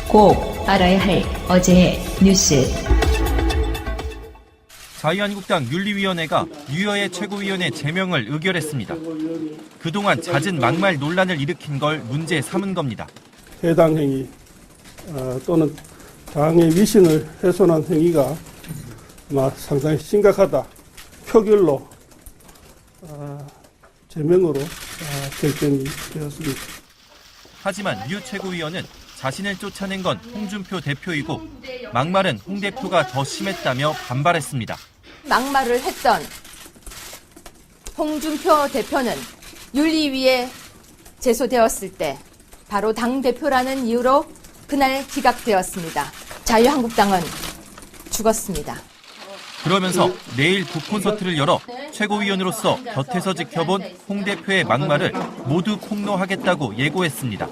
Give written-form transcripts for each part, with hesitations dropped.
꼭 알아야 할 어제의 뉴스. 자유한국당 윤리위원회가 유여의 최고위원회 제명을 의결했습니다. 그동안 잦은 막말 논란을 일으킨 걸 문제 삼은 겁니다. 해당 행위 또는 당의 위신을 훼손한 행위가 상당히 심각하다. 표결로 제명으로 결정이 되었습니다. 하지만 유 최고위원은 자신을 쫓아낸 건 홍준표 대표이고 막말은 홍 대표가 더 심했다며 반발했습니다. 막말을 했던 홍준표 대표는 윤리위에 제소되었을 때 바로 당대표라는 이유로 그날 기각되었습니다. 자유한국당은 죽었습니다. 그러면서 내일 북콘서트를 열어 최고위원으로서 곁에서 지켜본 홍 대표의 막말을 모두 폭로하겠다고 예고했습니다.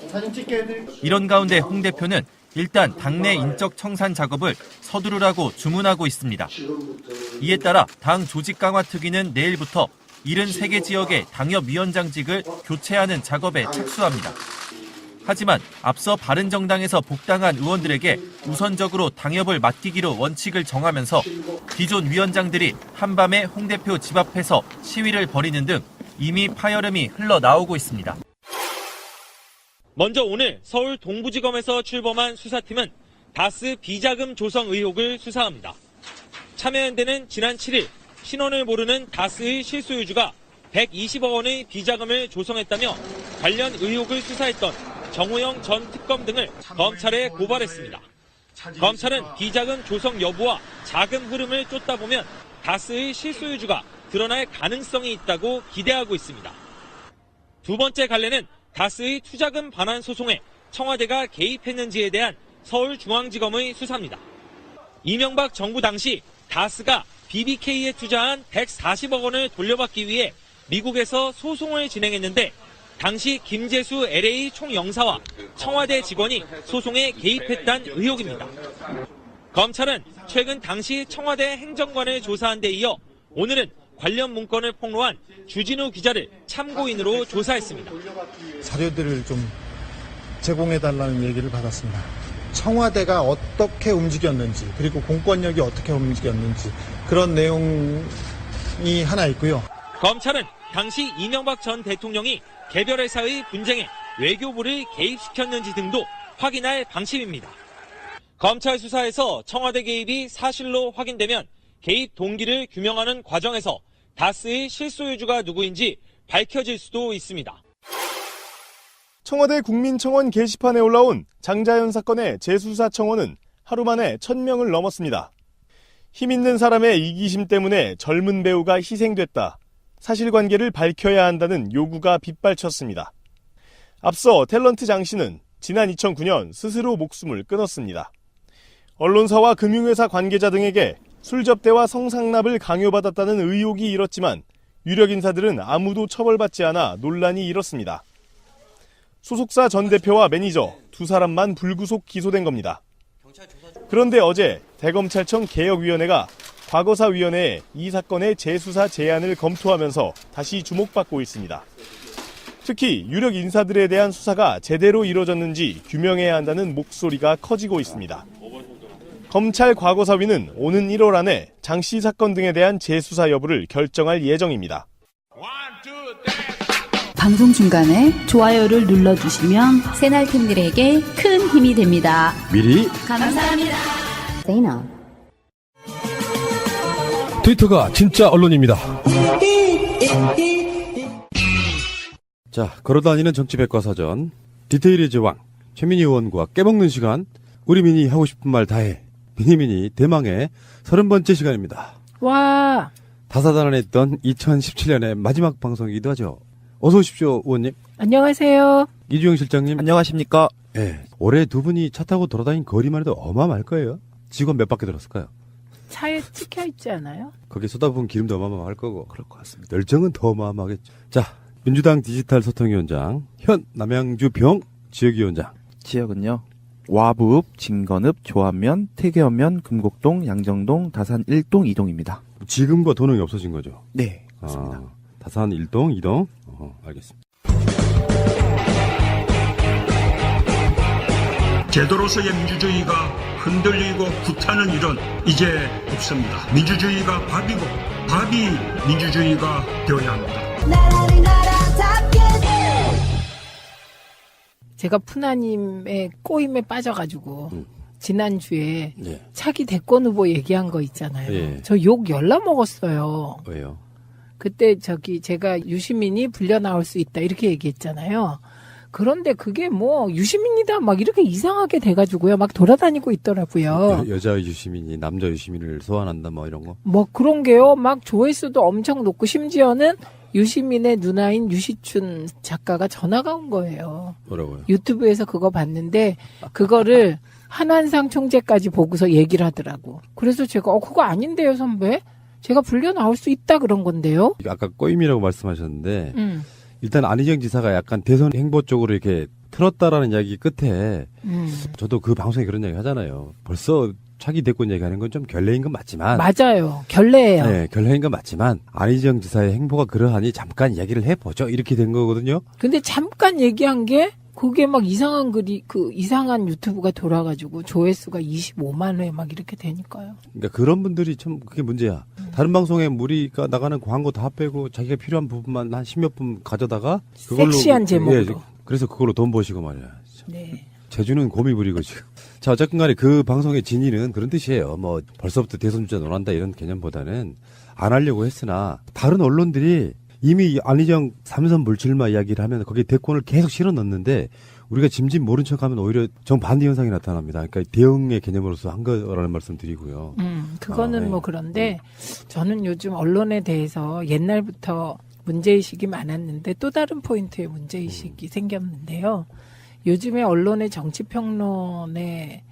이런 가운데 홍 대표는 일단 당내 인적 청산 작업을 서두르라고 주문하고 있습니다. 이에 따라 당 조직 강화 특위는 내일부터 73개 지역의 당협위원장직을 교체하는 작업에 착수합니다. 하지만 앞서 바른정당에서 복당한 의원들에게 우선적으로 당협을 맡기기로 원칙을 정하면서 기존 위원장들이 한밤에 홍 대표 집 앞에서 시위를 벌이는 등 이미 파열음이 흘러나오고 있습니다. 먼저 오늘 서울 동부지검에서 출범한 수사팀은 다스 비자금 조성 의혹을 수사합니다. 참여연대는 지난 7일 신원을 모르는 다스의 실소유주가 120억 원의 비자금을 조성했다며 관련 의혹을 수사했던 정호영 전 특검 등을 검찰에 고발했습니다. 검찰은 비자금 조성 여부와 자금 흐름을 쫓다 보면 다스의 실소유주가 드러날 가능성이 있다고 기대하고 있습니다. 두 번째 갈래는 다스의 투자금 반환 소송에 청와대가 개입했는지에 대한 서울중앙지검의 수사입니다. 이명박 정부 당시 다스가 BBK에 투자한 140억 원을 돌려받기 위해 미국에서 소송을 진행했는데 당시 김재수 LA 총영사와 청와대 직원이 소송에 개입했다는 의혹입니다. 검찰은 최근 당시 청와대 행정관을 조사한 데 이어 오늘은 관련 문건을 폭로한 주진우 기자를 참고인으로 조사했습니다. 자료들을 좀 제공해달라는 얘기를 받았습니다. 청와대가 어떻게 움직였는지 그리고 공권력이 어떻게 움직였는지 그런 내용이 하나 있고요. 검찰은 당시 이명박 전 대통령이 개별 회사의 분쟁에 외교부를 개입시켰는지 등도 확인할 방침입니다. 검찰 수사에서 청와대 개입이 사실로 확인되면 개입 동기를 규명하는 과정에서 다스의 실소유주가 누구인지 밝혀질 수도 있습니다. 청와대 국민청원 게시판에 올라온 장자연 사건의 재수사 청원은 하루 만에 1000명을 넘었습니다. 힘 있는 사람의 이기심 때문에 젊은 배우가 희생됐다. 사실관계를 밝혀야 한다는 요구가 빗발쳤습니다. 앞서 탤런트 장 씨는 지난 2009년 스스로 목숨을 끊었습니다. 언론사와 금융회사 관계자 등에게 술접대와 성상납을 강요받았다는 의혹이 일었지만 유력 인사들은 아무도 처벌받지 않아 논란이 일었습니다. 소속사 전 대표와 매니저 두 사람만 불구속 기소된 겁니다. 그런데 어제 대검찰청 개혁위원회가 과거사위원회에 이 사건의 재수사 제안을 검토하면서 다시 주목받고 있습니다. 특히 유력 인사들에 대한 수사가 제대로 이뤄졌는지 규명해야 한다는 목소리가 커지고 있습니다. 검찰 과거사위는 오는 1월 안에 장 씨 사건 등에 대한 재수사 여부를 결정할 예정입니다. 방송 중간에 좋아요를 눌러주시면 새날팀들에게 큰 힘이 됩니다. 미리 감사합니다. 트위터가 진짜 언론입니다. 자, 걸어다니는 정치백과사전 디테일의 제왕 최민희 의원과 깨먹는 시간. 우리 미니 하고 싶은 말 다해. 미니미니 대망의 30번째 시간입니다. 와. 다사다난했던 2017년의 마지막 방송이기도 하죠. 어서 오십시오, 의원님. 안녕하세요. 이주영 실장님. 안녕하십니까. 네, 올해 두 분이 차 타고 돌아다닌 거리만 해도 어마어마할 거예요. 직원 몇 바퀴 들었을까요? 차에 찍혀 있지 않아요? 거기 쏟아부은 기름도 어마어마할 거고. 그럴 것 같습니다. 열정은 더 어마어마하겠죠. 자, 민주당 디지털 소통위원장 현 남양주 병 지역위원장. 지역은요. 와부읍, 진건읍, 조안면, 태계읍면, 금곡동, 양정동, 다산 1동, 2동입니다. 지금과 도능이 없어진 거죠? 네, 맞습니다. 다산 1동, 2동? 알겠습니다. 제도로서의 민주주의가 흔들리고 구타는 일은 이제 없습니다. 민주주의가 밥이고 밥이 민주주의가 되어야 합니다. 제가 푸나님의 꼬임에 빠져가지고 지난주에 예. 차기 대권 후보 얘기한 거 있잖아요. 예. 저 욕 열나 먹었어요. 왜요? 그때 제가 유시민이 불려 나올 수 있다 이렇게 얘기했잖아요. 그런데 그게 뭐 유시민이다 막 이렇게 이상하게 돼가지고요. 막 돌아다니고 있더라고요. 여자 유시민이 남자 유시민을 소환한다 뭐 이런 거? 뭐 그런 게요. 막 조회수도 엄청 높고 심지어는 유시민의 누나인 유시춘 작가가 전화가 온 거예요. 뭐라고요? 유튜브에서 그거 봤는데 그거를 한환상 총재까지 보고서 얘기를 하더라고. 그래서 제가 그거 아닌데요 선배? 제가 불려 나올 수 있다 그런 건데요. 아까 꼬임이라고 말씀하셨는데 일단 안희정 지사가 약간 대선 행보 쪽으로 이렇게 틀었다라는 이야기 끝에 저도 그 방송에 그런 이야기 하잖아요. 벌써 차기 대권 얘기하는 건 좀 결례인 건 맞지만 맞아요. 결례예요. 네, 결례인 건 맞지만 안희정 지사의 행보가 그러하니 잠깐 이야기를 해보죠. 이렇게 된 거거든요. 근데 잠깐 얘기한 게 그게 막 이상한 이상한 유튜브가 돌아가지고 조회수가 25만 회 막 이렇게 되니까요. 그러니까 그런 분들이 참 그게 문제야. 다른 방송에 우리가 나가는 광고 다 빼고 자기가 필요한 부분만 한 10몇 분 가져다가 그걸로 섹시한 제목으로. 예, 그래서 그걸로 돈 버시고 말이야. 네. 제주는 곰이 부리고 지금. 자, 어쨌든 간에 그 방송의 진위는 그런 뜻이에요. 뭐 벌써부터 대선 주자 논한다 이런 개념보다는 안 하려고 했으나 다른 언론들이 이미 안희정 3선 불출마 이야기를 하면 거기에 대권을 계속 실어 넣는데 우리가 짐짓 모른 척하면 오히려 정반대 현상이 나타납니다. 그러니까 대응의 개념으로서 한 거라는 말씀 드리고요. 그거는 네. 뭐 그런데 저는 요즘 언론에 대해서 옛날부터 문제의식이 많았는데 또 다른 포인트의 문제의식이 생겼는데요. 요즘에 언론의 정치평론의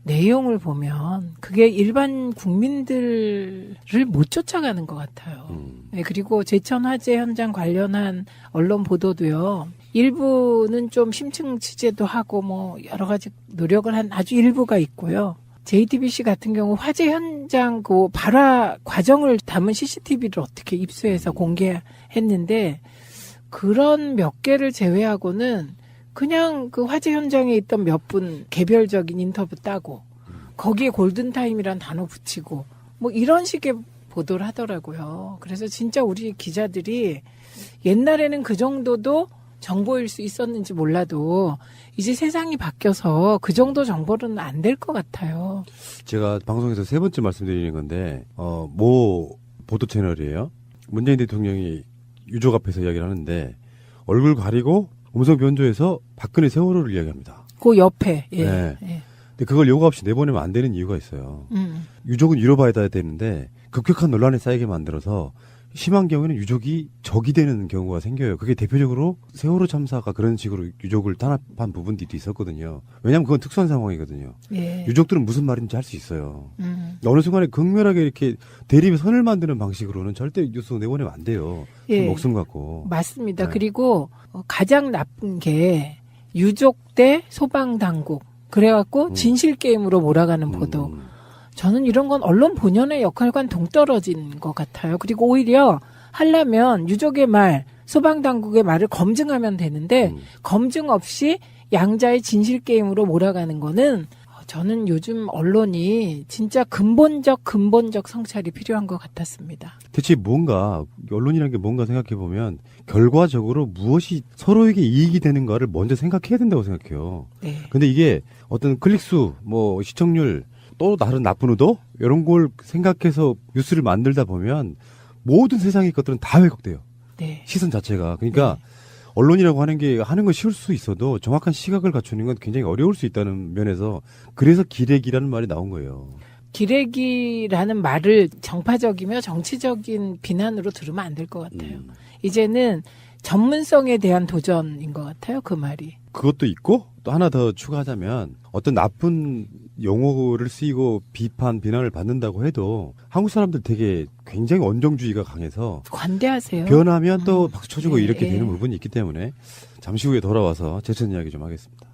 내용을 보면 그게 일반 국민들을 못 쫓아가는 것 같아요. 네, 그리고 제천 화재 현장 관련한 언론 보도도요. 일부는 좀 심층 취재도 하고 뭐 여러 가지 노력을 한 아주 일부가 있고요. JTBC 같은 경우 화재 현장 그 발화 과정을 담은 CCTV를 어떻게 입수해서 공개했는데 그런 몇 개를 제외하고는 그냥 그 화재 현장에 있던 몇 분 개별적인 인터뷰 따고 거기에 골든타임이란 단어 붙이고 뭐 이런 식의 보도를 하더라고요. 그래서 진짜 우리 기자들이 옛날에는 그 정도도 정보일 수 있었는지 몰라도 이제 세상이 바뀌어서 그 정도 정보는 안 될 것 같아요. 제가 방송에서 3번째 말씀드리는 건데 모 보도 채널이에요. 문재인 대통령이 유족 앞에서 이야기를 하는데 얼굴 가리고 음성 변조해서 박근혜 세월호를 이야기합니다. 그 옆에. 예. 네. 예. 근데 그걸 요구 없이 내보내면 안 되는 이유가 있어요. 유족은 위로받아야 되는데 급격한 논란에 쌓이게 만들어서 심한 경우에는 유족이 적이 되는 경우가 생겨요. 그게 대표적으로 세월호 참사가 그런 식으로 유족을 탄압한 부분들이 있었거든요. 왜냐하면 그건 특수한 상황이거든요. 예. 유족들은 무슨 말인지 할 수 있어요. 어느 순간에 극렬하게 이렇게 대립의 선을 만드는 방식으로는 절대 뉴스 내보내면 안 돼요. 예. 목숨 갖고. 맞습니다. 네. 그리고 가장 나쁜 게 유족 대 소방당국. 그래갖고 진실게임으로 몰아가는 보도. 저는 이런 건 언론 본연의 역할과는 동떨어진 것 같아요. 그리고 오히려 하려면 유족의 말, 소방당국의 말을 검증하면 되는데 검증 없이 양자의 진실게임으로 몰아가는 거는 저는 요즘 언론이 진짜 근본적 성찰이 필요한 것 같았습니다. 대체 뭔가 언론이라는 게 뭔가 생각해보면 결과적으로 무엇이 서로에게 이익이 되는가를 먼저 생각해야 된다고 생각해요. 네. 근데 이게 어떤 클릭수, 뭐 시청률, 또 다른 나쁜 의도 이런 걸 생각해서 뉴스를 만들다 보면 모든 세상의 것들은 다 왜곡돼요. 네. 시선 자체가. 그러니까 언론이라고 하는 게 하는 건 쉬울 수 있어도 정확한 시각을 갖추는 건 굉장히 어려울 수 있다는 면에서 그래서 기레기라는 말이 나온 거예요. 기레기라는 말을 정파적이며 정치적인 비난으로 들으면 안 될 것 같아요. 이제는 전문성에 대한 도전인 것 같아요. 그 말이. 그것도 있고 또 하나 더 추가하자면 어떤 나쁜 용어를 쓰이고 비난을 받는다고 해도 한국 사람들 되게 굉장히 원정주의가 강해서 관대하세요. 변하면 또 박수 쳐주고 예, 이렇게 예. 되는 부분이 있기 때문에 잠시 후에 돌아와서 제천 이야기 좀 하겠습니다.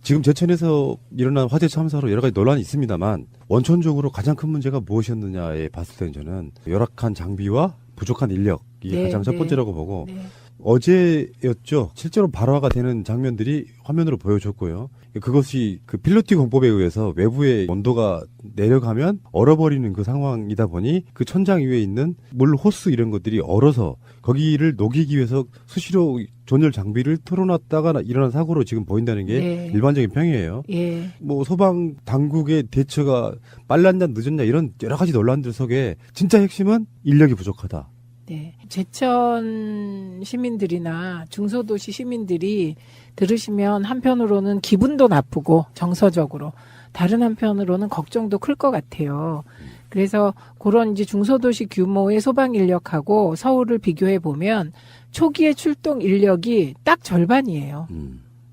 지금 제천에서 일어난 화재 참사로 여러 가지 논란이 있습니다만 원천적으로 가장 큰 문제가 무엇이었느냐에 봤을 때는 저는 열악한 장비와 부족한 인력 이게 네, 가장 첫 네. 번째라고 보고 네. 어제였죠. 실제로 발화가 되는 장면들이 화면으로 보여줬고요. 그것이 그 필로티 공법에 의해서 외부의 온도가 내려가면 얼어버리는 그 상황이다 보니 그 천장 위에 있는 물 호스 이런 것들이 얼어서 거기를 녹이기 위해서 수시로 전열 장비를 틀어놨다가 일어난 사고로 지금 보인다는 게 네. 일반적인 평이에요. 예. 뭐 소방 당국의 대처가 빨랐냐 늦었냐 이런 여러 가지 논란들 속에 진짜 핵심은 인력이 부족하다. 네. 제천 시민들이나 중소도시 시민들이 들으시면 한편으로는 기분도 나쁘고 정서적으로 다른 한편으로는 걱정도 클 것 같아요. 그래서 그런 이제 중소도시 규모의 소방 인력하고 서울을 비교해 보면 초기의 출동 인력이 딱 절반이에요.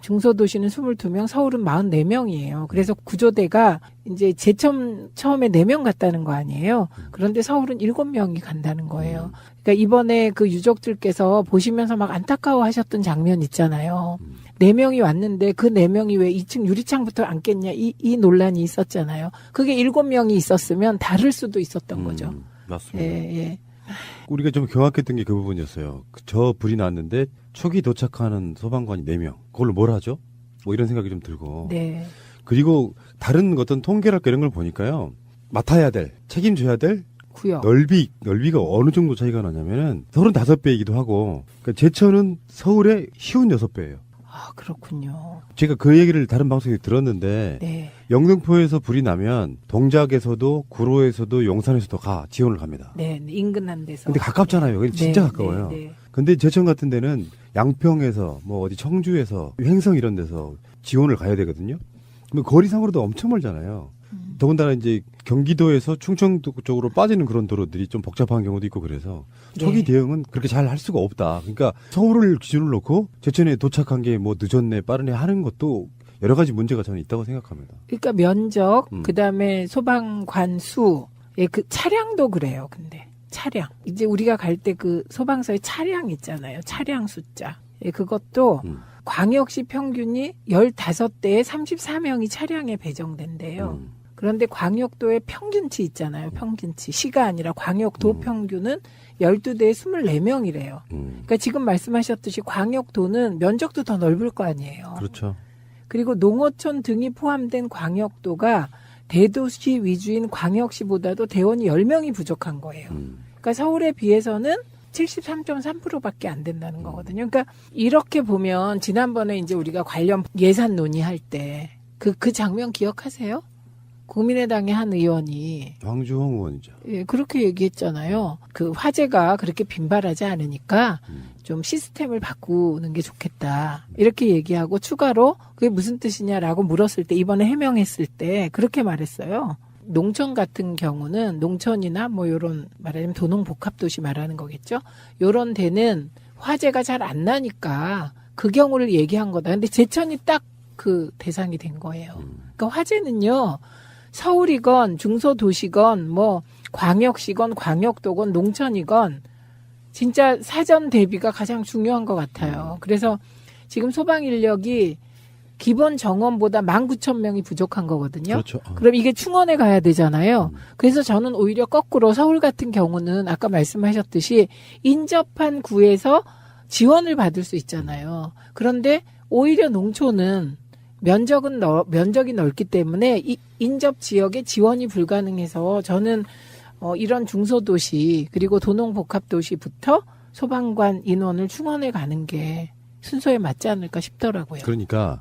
중소도시는 22명, 서울은 44명이에요. 그래서 구조대가 이제 제천 처음에 4명 갔다는 거 아니에요. 그런데 서울은 7명이 간다는 거예요. 그러니까 이번에 그 유족들께서 보시면서 막 안타까워 하셨던 장면 있잖아요. 4명이 왔는데 그 4명이 왜 2층 유리창부터 안 깼냐 이 논란이 있었잖아요. 그게 7명이 있었으면 다를 수도 있었던 거죠. 맞습니다. 예, 예. 우리가 좀 경악했던 게 그 부분이었어요. 저 불이 났는데 초기 도착하는 소방관이 4명. 그걸로 뭘 하죠? 뭐 이런 생각이 좀 들고. 네. 그리고 다른 어떤 통계랄까 이런 걸 보니까요. 맡아야 될, 책임져야 될 구역. 넓이가 어느 정도 차이가 나냐면은 35배이기도 하고, 그러니까 제천은 서울의 쉬운 6배예요. 아, 그렇군요. 제가 그 얘기를 다른 방송에 들었는데, 네. 영등포에서 불이 나면 동작에서도 구로에서도 용산에서도 지원을 갑니다. 네, 인근한 데서. 근데 가깝잖아요. 네. 진짜 네, 가까워요. 네, 네. 근데 제천 같은 데는 양평에서 뭐 어디 청주에서 횡성 이런 데서 지원을 가야 되거든요. 그럼 거리상으로도 엄청 멀잖아요. 더군다나 이제 경기도에서 충청도 쪽으로 빠지는 그런 도로들이 좀 복잡한 경우도 있고 그래서 초기 네. 대응은 그렇게 잘 할 수가 없다. 그러니까 서울을 기준으로 놓고 제천에 도착한 게 뭐 늦었네 빠르네 하는 것도 여러 가지 문제가 저는 있다고 생각합니다. 그러니까 면적, 그다음에 소방관 수, 예, 그 차량도 그래요. 근데 차량. 이제 우리가 갈 때 그 소방서에 차량 있잖아요. 차량 숫자. 예, 그것도 광역시 평균이 15대에 34명이 차량에 배정된대요. 그런데 광역도의 평균치 있잖아요. 평균치. 시가 아니라 광역도 평균은 12대에 24명이래요. 그러니까 지금 말씀하셨듯이 광역도는 면적도 더 넓을 거 아니에요. 그렇죠. 그리고 농어촌 등이 포함된 광역도가 대도시 위주인 광역시보다도 대원이 10명이 부족한 거예요. 그러니까 서울에 비해서는 73.3%밖에 안 된다는 거거든요. 그러니까 이렇게 보면 지난번에 이제 우리가 관련 예산 논의할 때 그 장면 기억하세요? 국민의당의 한 의원이 황주홍 의원이죠. 예, 그렇게 얘기했잖아요. 그 화재가 그렇게 빈발하지 않으니까 좀 시스템을 바꾸는 게 좋겠다. 이렇게 얘기하고 추가로 그게 무슨 뜻이냐라고 물었을 때 이번에 해명했을 때 그렇게 말했어요. 농촌 같은 경우는 농촌이나 뭐 요런 말하자면 도농복합도시 말하는 거겠죠. 요런 데는 화재가 잘 안 나니까 그 경우를 얘기한 거다. 근데 제천이 딱 그 대상이 된 거예요. 그러니까 화재는요. 서울이건 중소도시건 뭐 광역시건 광역도건 농촌이건 진짜 사전 대비가 가장 중요한 것 같아요. 그래서 지금 소방 인력이 기본 정원보다 19,000명이 부족한 거거든요. 그렇죠. 그럼 이게 충원에 가야 되잖아요. 그래서 저는 오히려 거꾸로 서울 같은 경우는 아까 말씀하셨듯이 인접한 구에서 지원을 받을 수 있잖아요. 그런데 오히려 농촌은 면적이 넓기 때문에 이 인접 지역에 지원이 불가능해서 저는 이런 중소도시 그리고 도농복합도시부터 소방관 인원을 충원해 가는 게 순서에 맞지 않을까 싶더라고요. 그러니까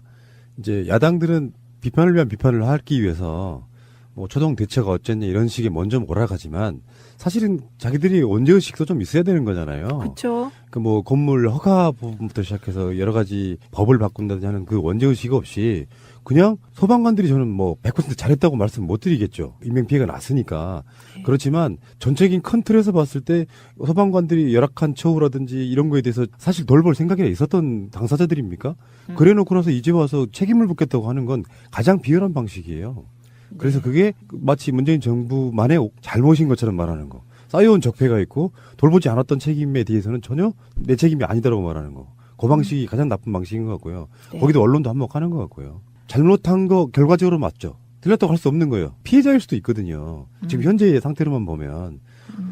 이제 야당들은 비판을 위한 비판을 하기 위해서 뭐 초동 대처가 어쨌냐 이런 식의 먼저 몰아가지만 사실은 자기들이 원죄의식도 좀 있어야 되는 거잖아요. 그렇죠. 그 뭐 건물 허가 부분부터 시작해서 여러 가지 법을 바꾼다든지 하는 그 원죄의식 없이 그냥 소방관들이 저는 뭐 100% 잘했다고 말씀 못 드리겠죠. 인명피해가 났으니까. 네. 그렇지만 전체적인 큰 틀에서 봤을 때 소방관들이 열악한 처우라든지 이런 거에 대해서 사실 돌볼 생각이 있었던 당사자들입니까? 그래 놓고 나서 이제 와서 책임을 묻겠다고 하는 건 가장 비열한 방식이에요. 그래서 그게 마치 문재인 정부만의 잘못인 것처럼 말하는 거. 쌓여온 적폐가 있고 돌보지 않았던 책임에 대해서는 전혀 내 책임이 아니다라고 말하는 거. 그 방식이 가장 나쁜 방식인 것 같고요. 네. 거기도 언론도 한몫하는 것 같고요. 잘못한 거 결과적으로 맞죠. 틀렸다고 할 수 없는 거예요. 피해자일 수도 있거든요. 지금 현재의 상태로만 보면.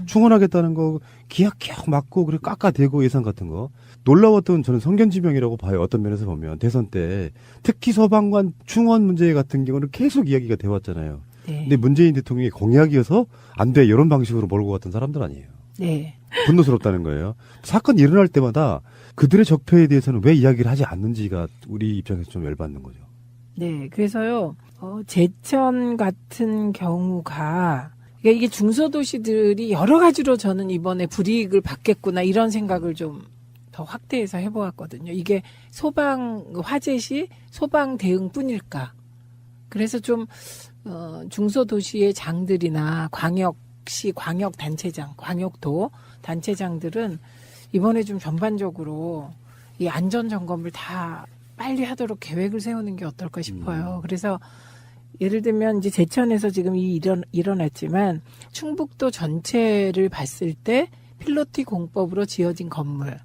충원하겠다는 거 기약기약 맞고 그리고 깎아대고 예산 같은 거. 놀라웠던 저는 성견지명이라고 봐요. 어떤 면에서 보면 대선 때 특히 소방관 충원 문제 같은 경우는 계속 이야기가 돼 왔잖아요. 네. 근데 문재인 대통령이 공약이어서 안 돼 이런 방식으로 몰고 갔던 사람들 아니에요. 네. 분노스럽다는 거예요. 사건이 일어날 때마다 그들의 적폐에 대해서는 왜 이야기를 하지 않는지가 우리 입장에서 좀 열받는 거죠. 네. 그래서요, 제천 같은 경우가, 그러니까 이게 중소도시들이 여러 가지로 저는 이번에 불이익을 받겠구나 이런 생각을 좀 더 확대해서 해보았거든요. 이게 화재 시 소방 대응뿐일까? 그래서 좀 중소도시의 장들이나 광역시 광역단체장, 광역도 단체장들은 이번에 좀 전반적으로 이 안전 점검을 다 빨리 하도록 계획을 세우는 게 어떨까 싶어요. 그래서 예를 들면 이제 제천에서 지금 일어났지만 충북도 전체를 봤을 때 필로티 공법으로 지어진 건물,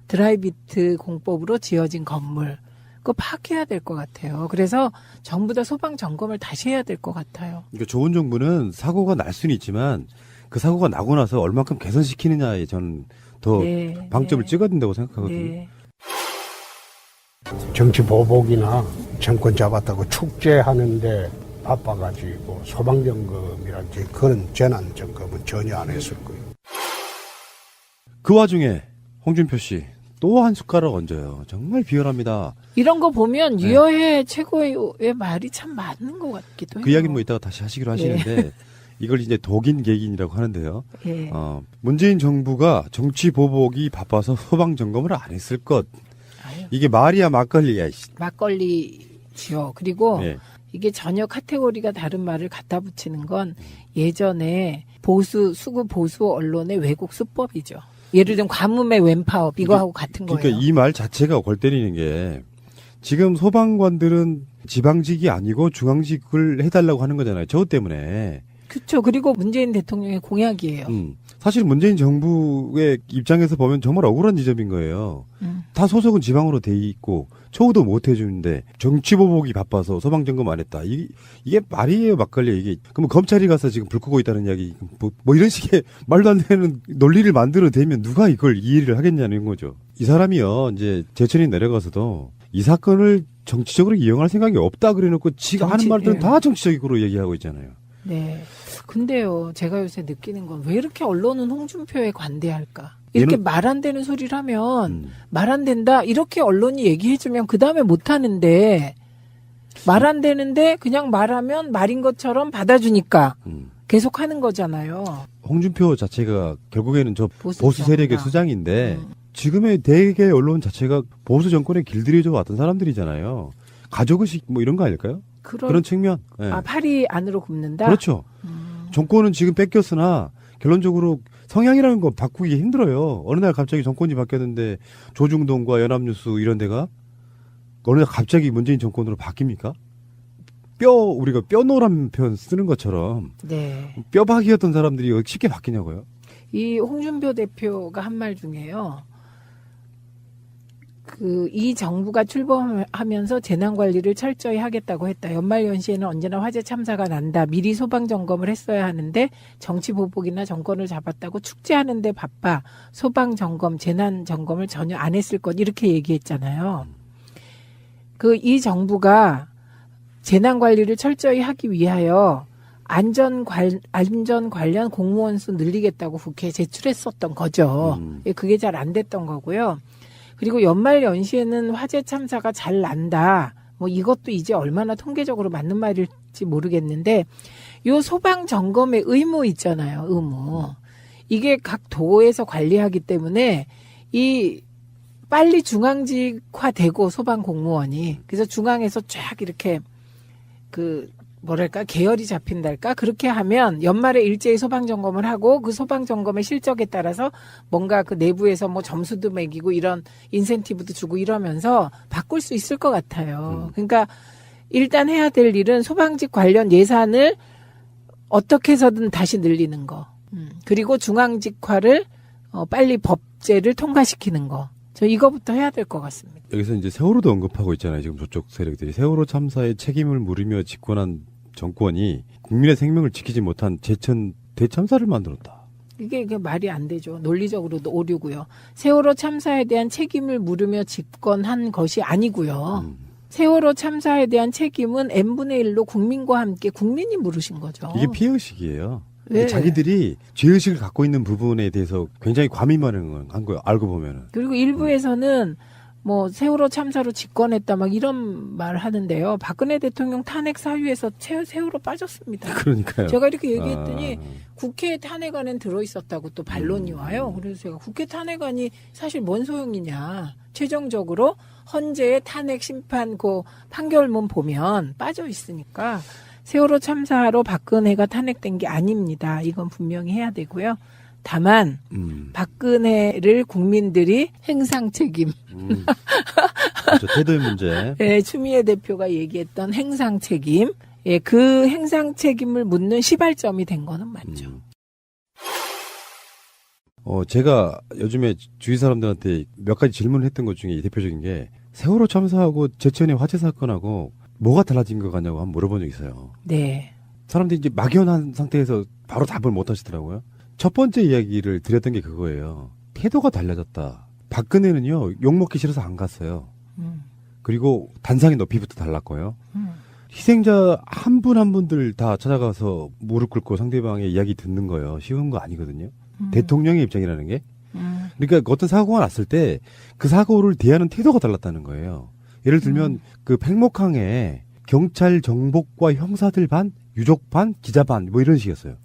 드라이비트 공법으로 지어진 건물, 그거 파악해야 될 것 같아요. 그래서 전부 다 소방 점검을 다시 해야 될 것 같아요. 그러니까 좋은 정부는 사고가 날 수는 있지만 그 사고가 나고 나서 얼마큼 개선시키느냐에 저는 더 방점을 찍어야 된다고 생각하거든요. 네. 정치 보복이나 정권 잡았다고 축제하는데 바빠가지고 소방점검이랄지 그런 재난 점검은 전혀 안 했을 거예요. 그 와중에 홍준표 씨 또 한 숟가락 얹어요. 정말 비열합니다. 이런 거 보면 유여해 최고의 말이 참 맞는 것 같기도 해요. 그 이야기는 뭐 이따가 다시 하시기로 하시는데 이걸 이제 독인 개긴이라고 하는데요. 예. 문재인 정부가 정치 보복이 바빠서 소방 점검을 안 했을 것. 이게 말이야 막걸리야. 막걸리지요. 그리고 이게 전혀 카테고리가 다른 말을 갖다 붙이는 건 예전에 수구 보수 언론의 왜곡 수법이죠. 예를 들면 가뭄의 왼파업 이거하고 같은 거예요. 그러니까 이 말 자체가 골 때리는 게 지금 소방관들은 지방직이 아니고 중앙직을 해달라고 하는 거잖아요. 저 때문에. 그렇죠. 그리고 문재인 대통령의 공약이에요. 사실 문재인 정부의 입장에서 보면 정말 억울한 지점인 거예요. 다 소속은 지방으로 돼 있고 처우도 못 해주는데 정치보복이 바빠서 소방점검 안 했다. 이게 말이에요, 막걸리. 이게 그럼 검찰이 가서 지금 불 끄고 있다는 이야기 뭐 이런 식의 말도 안 되는 논리를 만들어내면 누가 이걸 이해를 하겠냐는 거죠. 이 사람이요 이제 제천이 내려가서도 이 사건을 정치적으로 이용할 생각이 없다 그래놓고 지가 하는 말들은 다 정치적으로 얘기하고 있잖아요. 네. 근데요, 제가 요새 느끼는 건 왜 이렇게 언론은 홍준표에 관대할까? 이렇게 말 안 되는 소리를 하면 말 안 된다 이렇게 언론이 얘기해주면 그 다음에 못 하는데 말 안 되는데 그냥 말하면 말인 것처럼 받아주니까 계속 하는 거잖아요. 홍준표 자체가 결국에는 저 보수 세력의 수장인데 지금의 대개 언론 자체가 보수 정권에 길들여져 왔던 사람들이잖아요. 가족의식 뭐 이런 거 아닐까요? 그런 측면. 네. 팔이 안으로 굽는다? 그렇죠. 정권은 지금 뺏겼으나 결론적으로 성향이라는 거 바꾸기 힘들어요. 어느 날 갑자기 정권이 바뀌었는데 조중동과 연합뉴스 이런 데가 어느 날 갑자기 문재인 정권으로 바뀝니까? 우리가 뼈노란 표현 쓰는 것처럼 뼈박이었던 사람들이 쉽게 바뀌냐고요? 이 홍준표 대표가 한 말 중에요. 이 정부가 출범하면서 재난관리를 철저히 하겠다고 했다. 연말연시에는 언제나 화재 참사가 난다. 미리 소방점검을 했어야 하는데 정치보복이나 정권을 잡았다고 축제하는데 바빠. 소방점검, 재난점검을 전혀 안 했을 것. 이렇게 얘기했잖아요. 이 정부가 재난관리를 철저히 하기 위하여 안전 관련 공무원 수 늘리겠다고 국회에 제출했었던 거죠. 그게 잘 안 됐던 거고요. 그리고 연말 연시에는 화재 참사가 잘 난다. 뭐 이것도 이제 얼마나 통계적으로 맞는 말일지 모르겠는데 요 소방 점검의 의무 있잖아요. 의무. 이게 각 도에서 관리하기 때문에 빨리 중앙직화되고 소방 공무원이 그래서 중앙에서 쫙 이렇게 계열이 잡힌달까? 그렇게 하면 연말에 일제히 소방점검을 하고 그 소방점검의 실적에 따라서 뭔가 그 내부에서 뭐 점수도 매기고 이런 인센티브도 주고 이러면서 바꿀 수 있을 것 같아요. 그러니까 일단 해야 될 일은 소방직 관련 예산을 어떻게 해서든 다시 늘리는 거. 그리고 중앙직화를 빨리 법제를 통과시키는 거. 저 이거부터 해야 될 것 같습니다. 여기서 이제 세월호도 언급하고 있잖아요. 지금 저쪽 세력들이. 세월호 참사의 책임을 물으며 집권한 정권이 국민의 생명을 지키지 못한 제천 대참사를 만들었다. 이게 말이 안 되죠. 논리적으로도 오류고요. 세월호 참사에 대한 책임을 물으며 집권한 것이 아니고요. 세월호 참사에 대한 책임은 n분의 1로 국민과 함께 국민이 물으신 거죠. 이게 피해의식이에요. 네. 자기들이 죄의식을 갖고 있는 부분에 대해서 굉장히 과민반응한 거예요. 알고 보면은. 그리고 일부에서는 뭐 세월호 참사로 집권했다 막 이런 말 하는데요. 박근혜 대통령 탄핵 사유에서 세월호 빠졌습니다. 그러니까요. 제가 이렇게 얘기했더니 국회 탄핵안엔 들어있었다고 또 반론이 와요. 그래서 제가 국회 탄핵안이 사실 뭔 소용이냐. 최종적으로 헌재의 탄핵 심판 그 판결문 보면 빠져 있으니까 세월호 참사로 박근혜가 탄핵된 게 아닙니다. 이건 분명히 해야 되고요. 다만 박근혜를 국민들이 행상 책임. 그렇죠. 태도의 문제. 네, 추미애 대표가 얘기했던 행상 책임. 예, 그 행상 책임을 묻는 시발점이 된 거는 맞죠. 제가 요즘에 주위 사람들한테 몇 가지 질문을 했던 것 중에 대표적인 게 세월호 참사하고 제천의 화재 사건하고 뭐가 달라진 것 같냐고 한번 물어본 적이 있어요. 네. 사람들이 이제 막연한 상태에서 바로 답을 못 하시더라고요. 첫 번째 이야기를 드렸던 게 그거예요. 태도가 달라졌다. 박근혜는요, 욕먹기 싫어서 안 갔어요. 그리고 단상의 높이부터 달랐고요. 희생자 한 분 한 분들 다 찾아가서 무릎 꿇고 상대방의 이야기 듣는 거예요. 쉬운 거 아니거든요. 대통령의 입장이라는 게. 그러니까 어떤 사고가 났을 때 그 사고를 대하는 태도가 달랐다는 거예요. 예를 들면 그 팽목항에 경찰 정복과 형사들 반, 유족 반, 기자 반 뭐 이런 식이었어요.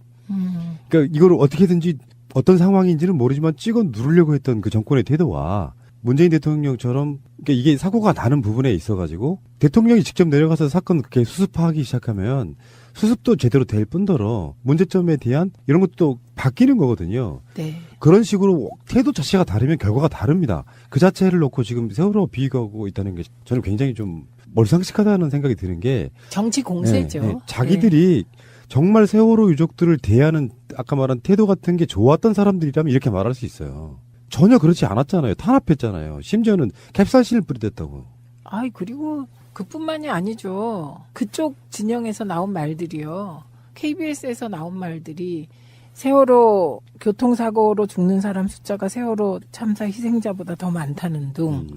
그러니까 이걸 어떻게든지 어떤 상황인지는 모르지만 찍어 누르려고 했던 그 정권의 태도와 문재인 대통령처럼 그러니까 이게 사고가 나는 부분에 있어가지고 대통령이 직접 내려가서 사건 그렇게 수습하기 시작하면 수습도 제대로 될 뿐더러 문제점에 대한 이런 것도 바뀌는 거거든요. 네. 그런 식으로 태도 자체가 다르면 결과가 다릅니다. 그 자체를 놓고 지금 세월호 비교하고 있다는 게 저는 굉장히 좀 몰상식하다는 생각이 드는 게 정치 공세죠. 네. 자기들이 정말 세월호 유족들을 대하는 아까 말한 태도 같은 게 좋았던 사람들이라면 이렇게 말할 수 있어요. 전혀 그렇지 않았잖아요. 탄압했잖아요. 심지어는 캡사이신을 뿌리댔다고. 아이, 그리고 그뿐만이 아니죠. 그쪽 진영에서 나온 말들이요. KBS에서 나온 말들이 세월호 교통사고로 죽는 사람 숫자가 세월호 참사 희생자보다 더 많다는 둥.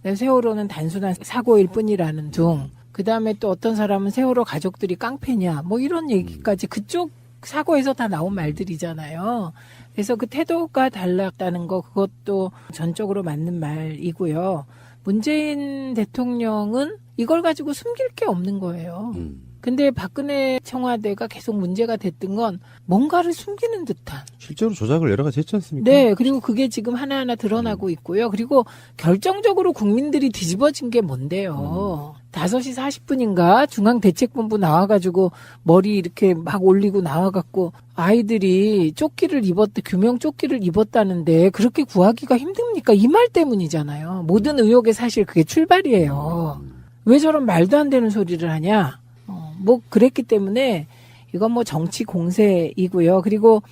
세월호는 단순한 사고일 뿐이라는 둥. 그 다음에 또 어떤 사람은 세월호 가족들이 깡패냐. 뭐 이런 얘기까지 그쪽 사고에서 다 나온 말들이잖아요. 그래서 그 태도가 달랐다는 거 그것도 전적으로 맞는 말이고요. 문재인 대통령은 이걸 가지고 숨길 게 없는 거예요. 근데 박근혜 청와대가 계속 문제가 됐던 건 뭔가를 숨기는 듯한. 실제로 조작을 여러 가지 했지 않습니까? 네. 그리고 그게 지금 하나하나 드러나고 있고요. 그리고 결정적으로 국민들이 뒤집어진 게 뭔데요. 5시 40분인가 중앙대책본부 나와가지고 머리 이렇게 막 올리고 나와갖고 아이들이 조끼를 규명 조끼를 입었다는데 그렇게 구하기가 힘듭니까? 이 말 때문이잖아요. 모든 의혹의 사실 그게 출발이에요. 왜 저런 말도 안 되는 소리를 하냐? 뭐 그랬기 때문에 이건 뭐 정치 공세이고요. 그리고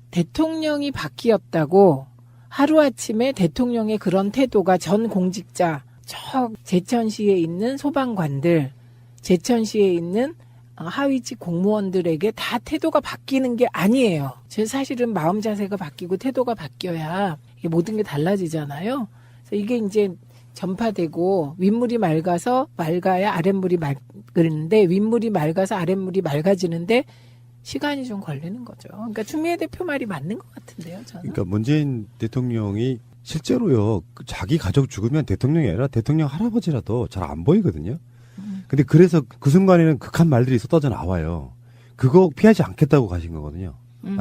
대통령이 바뀌었다고 하루아침에 대통령의 그런 태도가 전 공직자, 저 제천시에 있는 소방관들, 제천시에 있는 하위직 공무원들에게 다 태도가 바뀌는 게 아니에요. 사실은 마음 자세가 바뀌고 태도가 바뀌어야 이게 모든 게 달라지잖아요. 그래서 이게 이제 전파되고 윗물이 맑아야 아랫물이 맑는데 윗물이 맑아서 아랫물이 맑아지는데 시간이 좀 걸리는 거죠. 그러니까 추미애 대표 말이 맞는 것 같은데요, 저는. 그러니까 문재인 대통령이 실제로요, 자기 가족 죽으면 대통령이 아니라 대통령 할아버지라도 잘 안 보이거든요. 근데 그래서 그 순간에는 극한 말들이 쏟아져 나와요. 그거 피하지 않겠다고 가신 거거든요.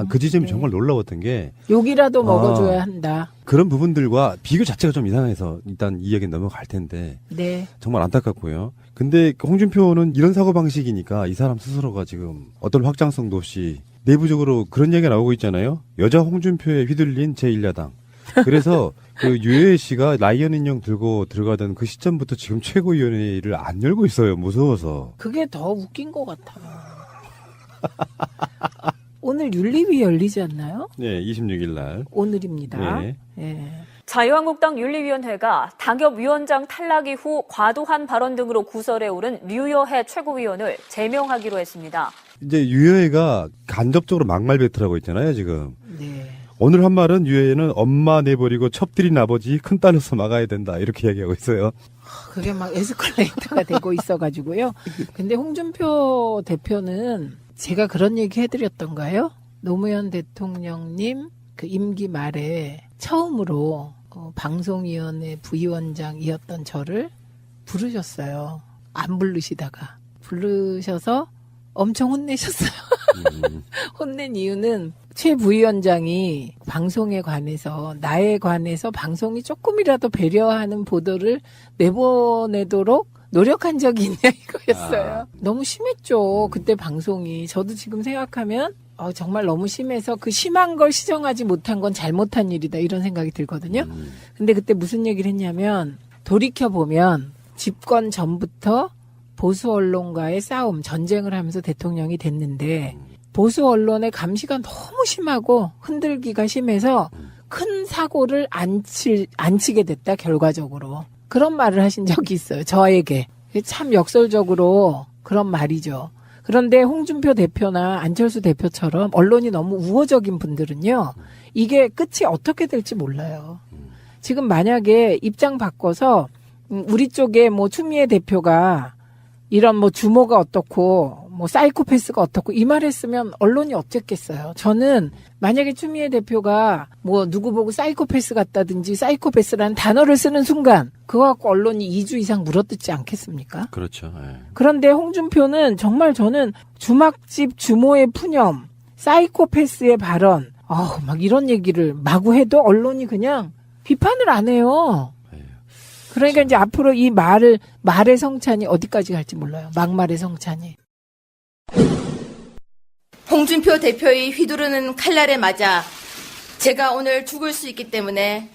그 지점이 정말 놀라웠던 게 욕이라도 먹어줘야 한다. 그런 부분들과 비교 자체가 좀 이상해서 일단 이 이야기는 넘어갈 텐데 네. 정말 안타깝고요. 근데 홍준표는 이런 사고방식이니까 이 사람 스스로가 지금 어떤 확장성도 없이 내부적으로 그런 얘기가 나오고 있잖아요. 여자 홍준표에 휘둘린 제1야당. 그래서 그 유해애 씨가 라이언 인형 들고 들어가던 그 시점부터 지금 최고위원회를 안 열고 있어요. 무서워서. 그게 더 웃긴 것 같아요. 오늘 윤리위 열리지 않나요? 네, 26일 날. 오늘입니다. 네. 네. 자유한국당 윤리위원회가 당협위원장 탈락 이후 과도한 발언 등으로 구설에 오른 류여해 최고위원을 제명하기로 했습니다. 이제 유여애가 간접적으로 막말 배틀하고 있잖아요, 지금. 네. 오늘 한 말은 유해는 엄마 내버리고 첩들인 아버지 큰딸로서 막아야 된다. 이렇게 얘기하고 있어요. 그게 막 에스컬레이터가 되고 있어가지고요. 근데 홍준표 대표는 제가 그런 얘기 해드렸던가요? 노무현 대통령님 그 임기 말에 처음으로 방송위원회 부위원장이었던 저를 부르셨어요. 안 부르시다가. 부르셔서 엄청 혼내셨어요. 혼낸 이유는 최 부위원장이 방송에 관해서 나에 관해서 방송이 조금이라도 배려하는 보도를 내보내도록 노력한 적이 있냐 이거였어요. 너무 심했죠. 그때 방송이. 저도 지금 생각하면 정말 너무 심해서 그 심한 걸 시정하지 못한 건 잘못한 일이다 이런 생각이 들거든요. 근데 그때 무슨 얘기를 했냐면 돌이켜보면 집권 전부터 보수 언론과의 싸움, 전쟁을 하면서 대통령이 됐는데 보수 언론의 감시가 너무 심하고 흔들기가 심해서 큰 사고를 안 치게 됐다 결과적으로. 그런 말을 하신 적이 있어요. 저에게. 참 역설적으로 그런 말이죠. 그런데 홍준표 대표나 안철수 대표처럼 언론이 너무 우호적인 분들은요. 이게 끝이 어떻게 될지 몰라요. 지금 만약에 입장 바꿔서 우리 쪽에 뭐 추미애 대표가 이런 뭐 주모가 어떻고 뭐 사이코패스가 어떻고 이 말 했으면 언론이 어쨌겠어요. 저는 만약에 추미애 대표가 뭐 누구 보고 사이코패스 같다든지 사이코패스라는 단어를 쓰는 순간 그거 갖고 언론이 2주 이상 물어뜯지 않겠습니까? 그렇죠. 예. 그런데 홍준표는 정말 저는 주막집 주모의 푸념, 사이코패스의 발언, 막 이런 얘기를 마구 해도 언론이 그냥 비판을 안 해요. 그러니까 이제 앞으로 이 말의 성찬이 어디까지 갈지 몰라요. 막말의 성찬이. 홍준표 대표의 휘두르는 칼날에 맞아 제가 오늘 죽을 수 있기 때문에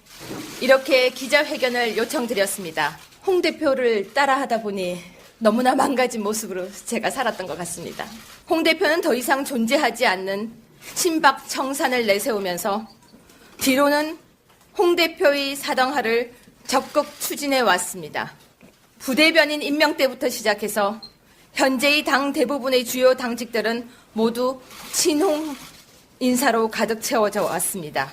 이렇게 기자회견을 요청드렸습니다. 홍 대표를 따라하다 보니 너무나 망가진 모습으로 제가 살았던 것 같습니다. 홍 대표는 더 이상 존재하지 않는 친박 청산을 내세우면서 뒤로는 홍 대표의 사당화를 적극 추진해 왔습니다. 부대변인 임명 때부터 시작해서 현재의 당 대부분의 주요 당직들은 모두 친홍 인사로 가득 채워져 왔습니다.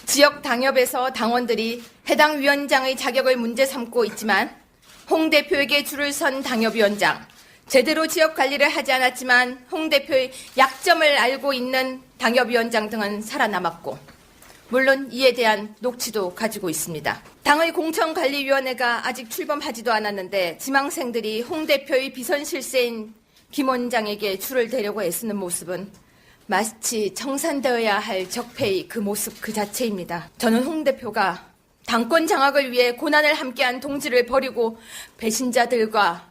지역 당협에서 당원들이 해당 위원장의 자격을 문제 삼고 있지만 홍 대표에게 줄을 선 당협위원장, 제대로 지역 관리를 하지 않았지만 홍 대표의 약점을 알고 있는 당협위원장 등은 살아남았고 물론 이에 대한 녹취도 가지고 있습니다. 당의 공천관리위원회가 아직 출범하지도 않았는데 지망생들이 홍 대표의 비선 실세인 김 원장에게 줄을 대려고 애쓰는 모습은 마치 청산되어야 할 적폐의 그 모습 그 자체입니다. 저는 홍 대표가 당권 장악을 위해 고난을 함께한 동지를 버리고 배신자들과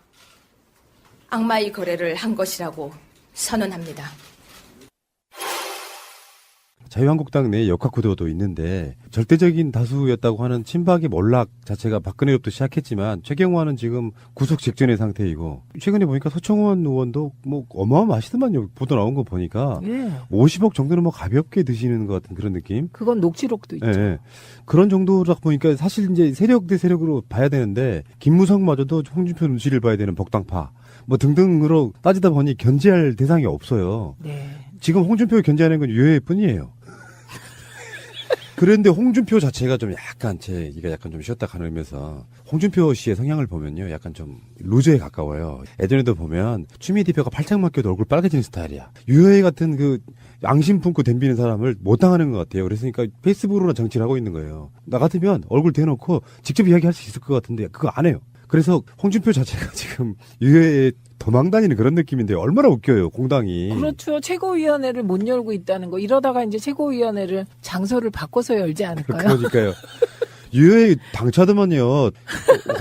악마의 거래를 한 것이라고 선언합니다. 자유한국당 내 역학구도도 있는데 절대적인 다수였다고 하는 친박의 몰락 자체가 박근혜로부터 시작했지만 최경환은 지금 구속 직전의 상태이고 최근에 보니까 서청원 의원도 뭐 어마어마하시더만요. 보도 나온 거 보니까 50억 정도는 뭐 가볍게 드시는 것 같은 그런 느낌. 그건 녹취록도 있죠. 네. 그런 정도라 보니까 사실 이제 세력 대 세력으로 봐야 되는데 김무성마저도 홍준표 눈치를 봐야 되는 복당파 뭐 등등으로 따지다 보니 견제할 대상이 없어요. 네. 지금 홍준표를 견제하는 건 유해뿐이에요. 그런데 홍준표 자체가 좀 약간 제가 약간 좀 쉬었다 가면서 홍준표 씨의 성향을 보면요, 약간 좀 루저에 가까워요. 예전에도 보면 추미애 대표가 팔짱 맡겨도 얼굴 빨개지는 스타일이야. 유해 같은 그 양심 품고 덤비는 사람을 못 당하는 것 같아요. 그래서니까 페이스북으로 정치를 하고 있는 거예요. 나 같으면 얼굴 대놓고 직접 이야기할 수 있을 것 같은데 그거 안 해요. 그래서 홍준표 자체가 지금 유해에 도망다니는 그런 느낌인데 얼마나 웃겨요, 공당이. 그렇죠. 최고위원회를 못 열고 있다는 거. 이러다가 이제 최고위원회를 장소를 바꿔서 열지 않을까요? 그러니까요. 유해 당차더만요.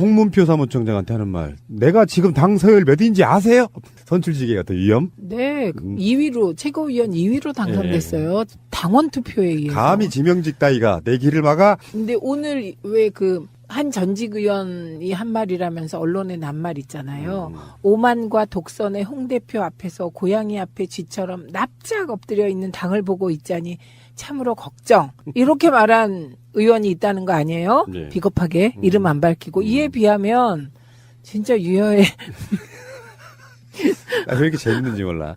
홍문표 사무총장한테 하는 말. 내가 지금 당 서열 몇인지 아세요? 선출직에 같은 위험? 네. 2위로, 최고위원 2위로 당선됐어요. 당원 투표에 의해서. 감히 지명직 따위가 내 길을 막아? 근데 오늘 왜 한 전직 의원이 한 말이라면서 언론에 난 말 있잖아요. 오만과 독선의 홍 대표 앞에서 고양이 앞에 쥐처럼 납작 엎드려 있는 당을 보고 있자니 참으로 걱정. 이렇게 말한 의원이 있다는 거 아니에요? 네. 비겁하게 이름 안 밝히고. 이에 비하면 진짜 유효해. 왜 이렇게 재밌는지 몰라.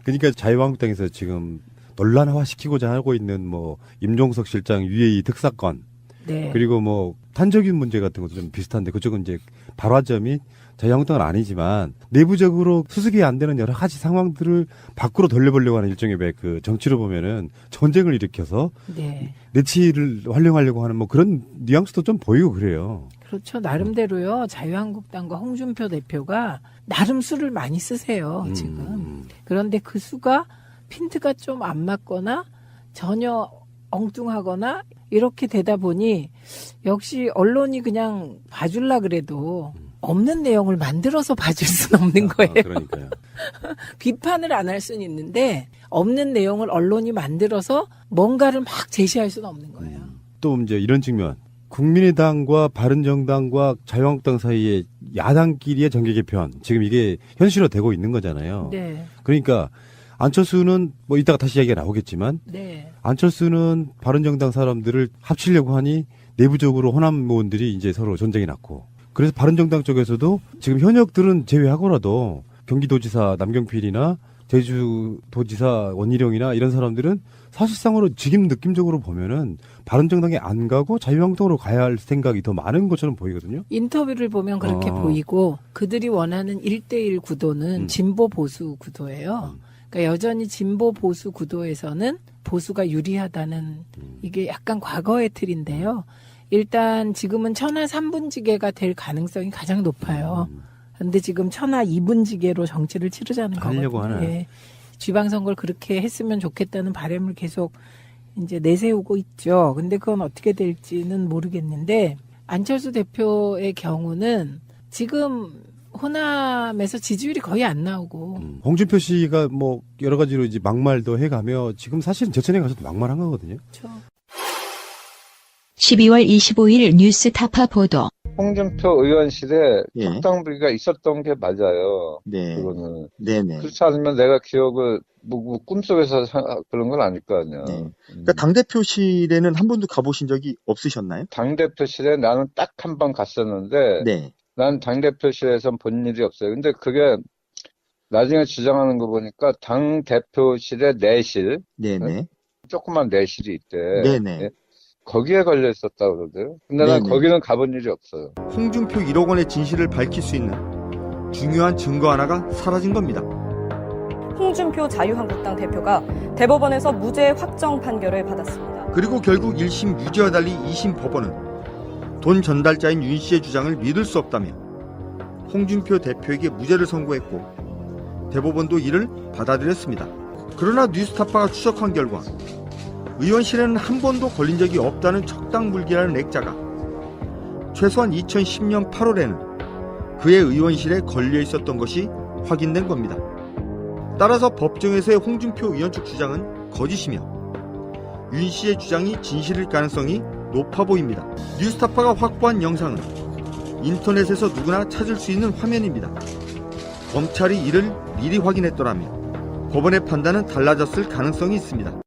그러니까 자유한국당에서 지금 논란화시키고자 하고 있는 뭐 임종석 실장 UAE 특사건 네. 그리고 뭐 탄저균 문제 같은 것도 좀 비슷한데 그쪽은 이제 발화점이 자유한국당은 아니지만 내부적으로 수습이 안 되는 여러 가지 상황들을 밖으로 돌려보려고 하는 일종의 그 정치로 보면은 전쟁을 일으켜서 네. 내치를 활용하려고 하는 뭐 그런 뉘앙스도 좀 보이고 그래요. 그렇죠. 나름대로요. 자유한국당과 홍준표 대표가 나름 수를 많이 쓰세요. 지금. 그런데 그 수가 핀트가 좀 안 맞거나 전혀 엉뚱하거나 이렇게 되다 보니 역시 언론이 그냥 봐줄라 그래도 없는 내용을 만들어서 봐줄 수는 없는 거예요. 그러니까요. 비판을 안 할 수는 있는데 없는 내용을 언론이 만들어서 뭔가를 막 제시할 수는 없는 거예요. 또 이제 이런 측면. 국민의당과 바른정당과 자유한국당 사이에 야당끼리의 정계 개편. 지금 이게 현실화되고 있는 거잖아요. 네. 그러니까 안철수는 뭐 이따가 다시 얘기가 나오겠지만 네. 안철수는 바른정당 사람들을 합치려고 하니 내부적으로 호남 의원들이 이제 서로 전쟁이 났고 그래서 바른정당 쪽에서도 지금 현역들은 제외하고라도 경기도지사 남경필이나 제주도지사 원희룡이나 이런 사람들은 사실상으로 지금 느낌적으로 보면은 바른정당에 안 가고 자유한국당으로 가야 할 생각이 더 많은 것처럼 보이거든요. 인터뷰를 보면 그렇게 보이고 그들이 원하는 1대1 구도는 진보 보수 구도예요. 그러니까 여전히 진보 보수 구도에서는 보수가 유리하다는 이게 약간 과거의 틀인데요. 일단 지금은 천하 3분지계가 될 가능성이 가장 높아요. 근데 지금 천하 2분지계로 정치를 치르자는 하려고 거거든요. 하나요? 예. 지방선거를 그렇게 했으면 좋겠다는 바람을 계속 이제 내세우고 있죠. 근데 그건 어떻게 될지는 모르겠는데 안철수 대표의 경우는 지금 호남에서 지지율이 거의 안 나오고 홍준표 씨가 뭐 여러 가지로 이제 막말도 해가며 지금 사실은 제천에 가서도 막말한 거거든요. 그렇죠. 12월 25일 뉴스타파 보도. 홍준표 의원실에 예. 척당부기가 있었던 게 맞아요. 네. 그거는. 네네. 그렇지 않으면 내가 기억을 뭐 꿈속에서 그런 건 아닐 거 아니야. 네. 그러니까 당대표실에는 한 번도 가보신 적이 없으셨나요? 당대표실에 나는 딱 한 번 갔었는데 네. 난 당대표실에선 본 일이 없어요. 근데 그게 나중에 주장하는 거 보니까 당대표실의 내실, 네네. 조그만 내실이 있대. 네네. 예? 거기에 걸려 있었다 그러더라고요. 근데 난 네네. 거기는 가본 일이 없어요. 홍준표 1억 원의 진실을 밝힐 수 있는 중요한 증거 하나가 사라진 겁니다. 홍준표 자유한국당 대표가 대법원에서 무죄 확정 판결을 받았습니다. 그리고 결국 1심 유죄와 달리 2심 법원은 돈 전달자인 윤 씨의 주장을 믿을 수 없다며 홍준표 대표에게 무죄를 선고했고 대법원도 이를 받아들였습니다. 그러나 뉴스타파가 추적한 결과 의원실에는 한 번도 걸린 적이 없다는 척당불기라는 액자가 최소한 2010년 8월에는 그의 의원실에 걸려 있었던 것이 확인된 겁니다. 따라서 법정에서의 홍준표 의원 측 주장은 거짓이며 윤 씨의 주장이 진실일 가능성이 높아 보입니다. 뉴스타파가 확보한 영상은 인터넷에서 누구나 찾을 수 있는 화면입니다. 검찰이 이를 미리 확인했더라면 법원의 판단은 달라졌을 가능성이 있습니다.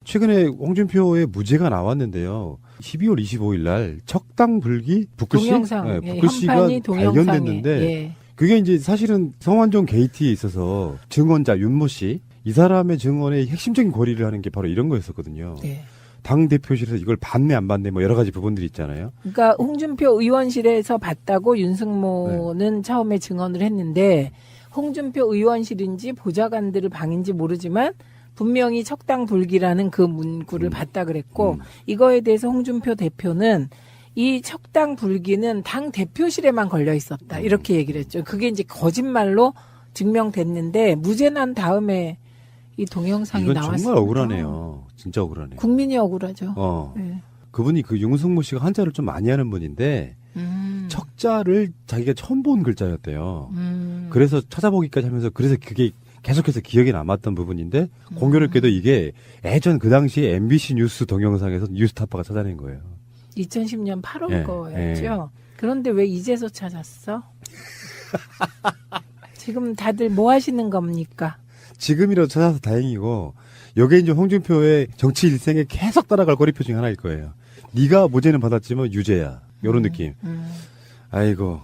최근에 홍준표의 무죄가 나왔는데요. 12월 25일 날 척당불기 북글씨, 동영상, 북글씨가 현판이 동영상에, 발견됐는데 예. 그게 이제 사실은 성완종 게이트에 있어서 증언자 윤모 씨 이 사람의 증언의 핵심적인 고리를 하는 게 바로 이런 거였었거든요. 네. 당 대표실에서 이걸 받네 안 받네 뭐 여러 가지 부분들이 있잖아요. 그러니까 홍준표 의원실에서 봤다고 윤승모는 처음에 증언을 했는데 홍준표 의원실인지 보좌관들의 방인지 모르지만 분명히 척당불기라는 그 문구를 봤다 그랬고 이거에 대해서 홍준표 대표는 이 척당불기는 당 대표실에만 걸려 있었다 이렇게 얘기를 했죠. 그게 이제 거짓말로 증명됐는데 무죄 난 다음에 이 동영상이 이건 나왔습니다. 정말 억울하네요. 진짜 억울하네요. 국민이 억울하죠. 네. 그분이 그 윤승모 씨가 한자를 좀 많이 하는 분인데 척자를 자기가 처음 본 글자였대요. 그래서 찾아보기까지 하면서 그래서 그게 계속해서 기억에 남았던 부분인데 공교롭게도 이게 예전 그 당시에 MBC 뉴스 동영상에서 뉴스타파가 찾아낸 거예요. 2010년 8월 네, 거였죠. 그런데 왜 이제서 찾았어? 지금 다들 뭐 하시는 겁니까? 지금이라도 찾아서 다행이고 여기에 이제 홍준표의 정치 일생에 계속 따라갈 꼬리표 중에 하나일 거예요. 네가 무죄는 받았지만 유죄야. 이런 느낌. 아이고.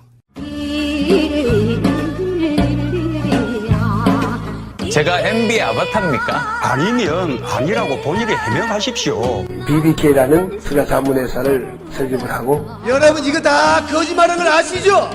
제가 MB의 아바타입니까? 아니면 아니라고 본인이 해명하십시오. BBK라는 수사 자문회사를 설립을 하고 여러분 이거 다 거짓말하는 걸 아시죠?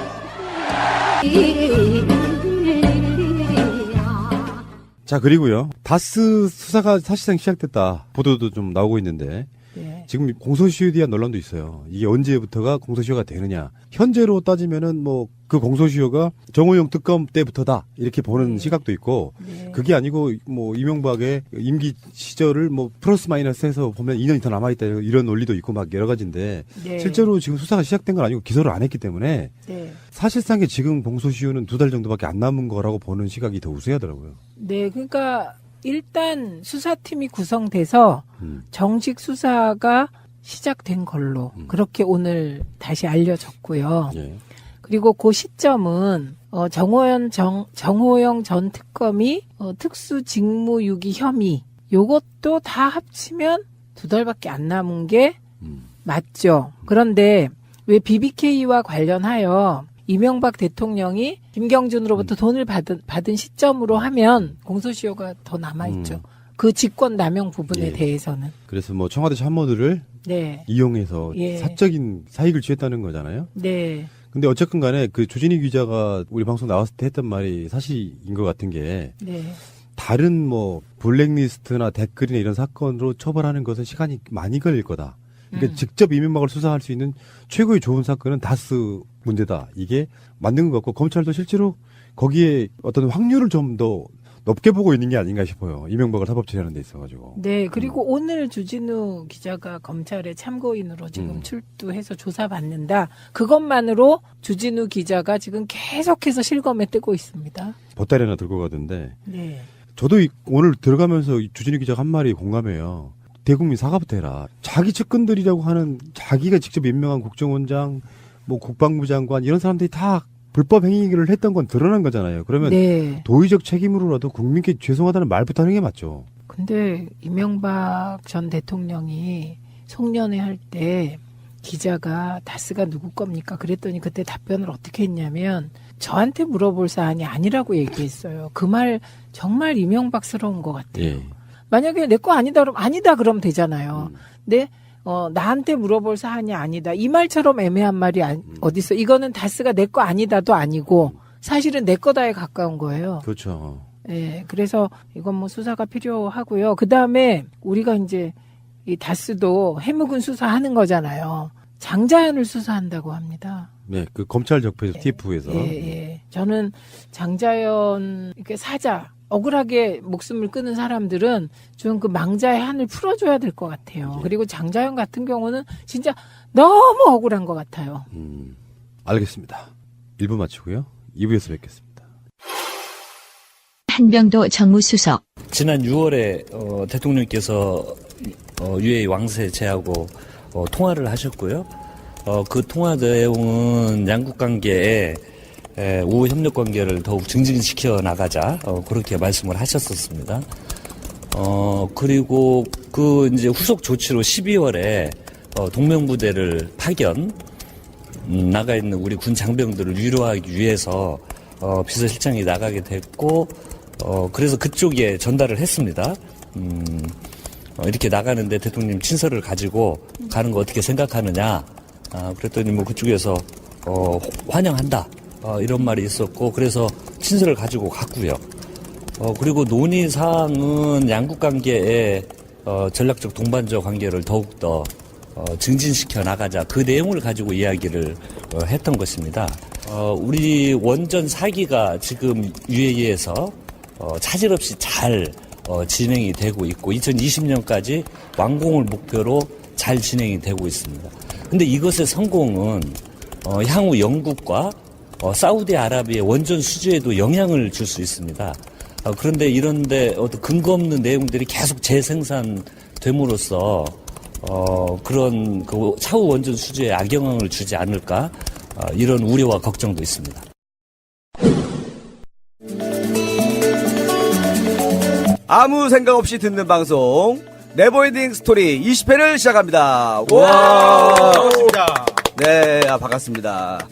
자, 그리고요. 다스 수사가 사실상 시작됐다. 보도도 좀 나오고 있는데 네. 지금 공소시효에 대한 논란도 있어요. 이게 언제부터가 공소시효가 되느냐. 현재로 따지면은 뭐 그 공소시효가 정호영 특검 때부터다 이렇게 보는 시각도 있고 그게 아니고 뭐 이명박의 임기 시절을 뭐 플러스 마이너스 해서 보면 2년이 더 남아있다 이런 논리도 있고 막 여러 가지인데 네. 실제로 지금 수사가 시작된 건 아니고 기소를 안 했기 때문에 네. 사실상의 지금 공소시효는 2달 정도밖에 안 남은 거라고 보는 시각이 더 우세하더라고요. 네, 그러니까 일단 수사팀이 구성돼서 정식 수사가 시작된 걸로 그렇게 오늘 다시 알려졌고요. 예. 그리고 그 시점은 정호영 전 특검이 특수직무유기 혐의 요것도 다 합치면 2달밖에 안 남은 게 맞죠. 그런데 왜 BBK와 관련하여 이명박 대통령이 김경준으로부터 돈을 받은 시점으로 하면 공소시효가 더 남아있죠. 그 직권 남용 부분에 예. 대해서는. 그래서 뭐 청와대 참모들을 네. 이용해서 예. 사적인 사익을 취했다는 거잖아요. 네. 근데 어쨌든 간에 그 조진희 기자가 우리 방송 나왔을 때 했던 말이 사실인 것 같은 게 네. 다른 뭐 블랙리스트나 댓글이나 이런 사건으로 처벌하는 것은 시간이 많이 걸릴 거다. 그러니까 직접 이명박을 수사할 수 있는 최고의 좋은 사건은 다스 문제다. 이게 맞는 것 같고 검찰도 실제로 거기에 어떤 확률을 좀 더 높게 보고 있는 게 아닌가 싶어요. 이명박을 사법 처리하는 데 있어가지고. 네, 그리고 오늘 주진우 기자가 검찰의 참고인으로 지금 출두해서 조사받는다. 그것만으로 주진우 기자가 지금 계속해서 실검에 뜨고 있습니다. 보따리 하나 들고 가던데. 네. 저도 오늘 들어가면서 주진우 기자가 한 말이 공감해요. 대국민 사과부터 해라. 자기 측근들이라고 하는 자기가 직접 임명한 국정원장, 뭐 국방부 장관 이런 사람들이 다 불법 행위를 했던 건 드러난 거잖아요. 그러면 네. 도의적 책임으로라도 국민께 죄송하다는 말부터 하는 게 맞죠. 근데 이명박 전 대통령이 송년회 할 때 기자가 다스가 누구 겁니까? 그랬더니 그때 답변을 어떻게 했냐면 저한테 물어볼 사안이 아니라고 얘기했어요. 그 말 정말 이명박스러운 것 같아요. 예. 만약에 내 거 아니다 그러면 아니다 그러면 되잖아요. 근데 나한테 물어볼 사안이 아니다. 이 말처럼 애매한 말이 어딨어. 이거는 다스가 내 거 아니다도 아니고 사실은 내 거다에 가까운 거예요. 그렇죠. 예, 그래서 이건 뭐 수사가 필요하고요. 그 다음에 우리가 이제 이 다스도 해묵은 수사하는 거잖아요. 장자연을 수사한다고 합니다. 네, 그 검찰 적폐에서 TF에서. 예. 저는 장자연 이렇게 사자 억울하게 목숨을 끊은 사람들은 좀 그 망자의 한을 풀어줘야 될 것 같아요. 그리고 장자연 같은 경우는 진짜 너무 억울한 것 같아요. 알겠습니다. 1부 마치고요. 2부에서 뵙겠습니다. 한병도 정무수석. 지난 6월에 대통령께서 UAE 왕세제하고 통화를 하셨고요. 그 통화 내용은 양국 관계에 우호 협력 관계를 더욱 증진시켜 나가자 그렇게 말씀을 하셨었습니다. 그리고 그 이제 후속 조치로 12월에 동명부대를 파견 나가 있는 우리 군 장병들을 위로하기 위해서 비서실장이 나가게 됐고 그래서 그쪽에 전달을 했습니다. 이렇게 나가는데 대통령 친서를 가지고 가는 거 어떻게 생각하느냐? 그랬더니 뭐 그쪽에서 환영한다. 이런 말이 있었고 그래서 친서를 가지고 갔고요. 그리고 논의 사항은 양국 관계의 전략적 동반자 관계를 더욱더 증진시켜 나가자 그 내용을 가지고 이야기를 했던 것입니다. 우리 원전 4기가 지금 UAE에서 차질 없이 잘 진행이 되고 있고 2020년까지 완공을 목표로 잘 진행이 되고 있습니다. 근데 이것의 성공은 향후 영국과 사우디아라비아의 원전 수주에도 영향을 줄 수 있습니다. 그런데 이런데 어떤 근거 없는 내용들이 계속 재생산됨으로써 그런 그 차후 원전 수주에 악영향을 주지 않을까 이런 우려와 걱정도 있습니다. 아무 생각 없이 듣는 방송 네버엔딩 스토리 20회를 시작합니다. 와, 반갑습니다. 네, 반갑습니다.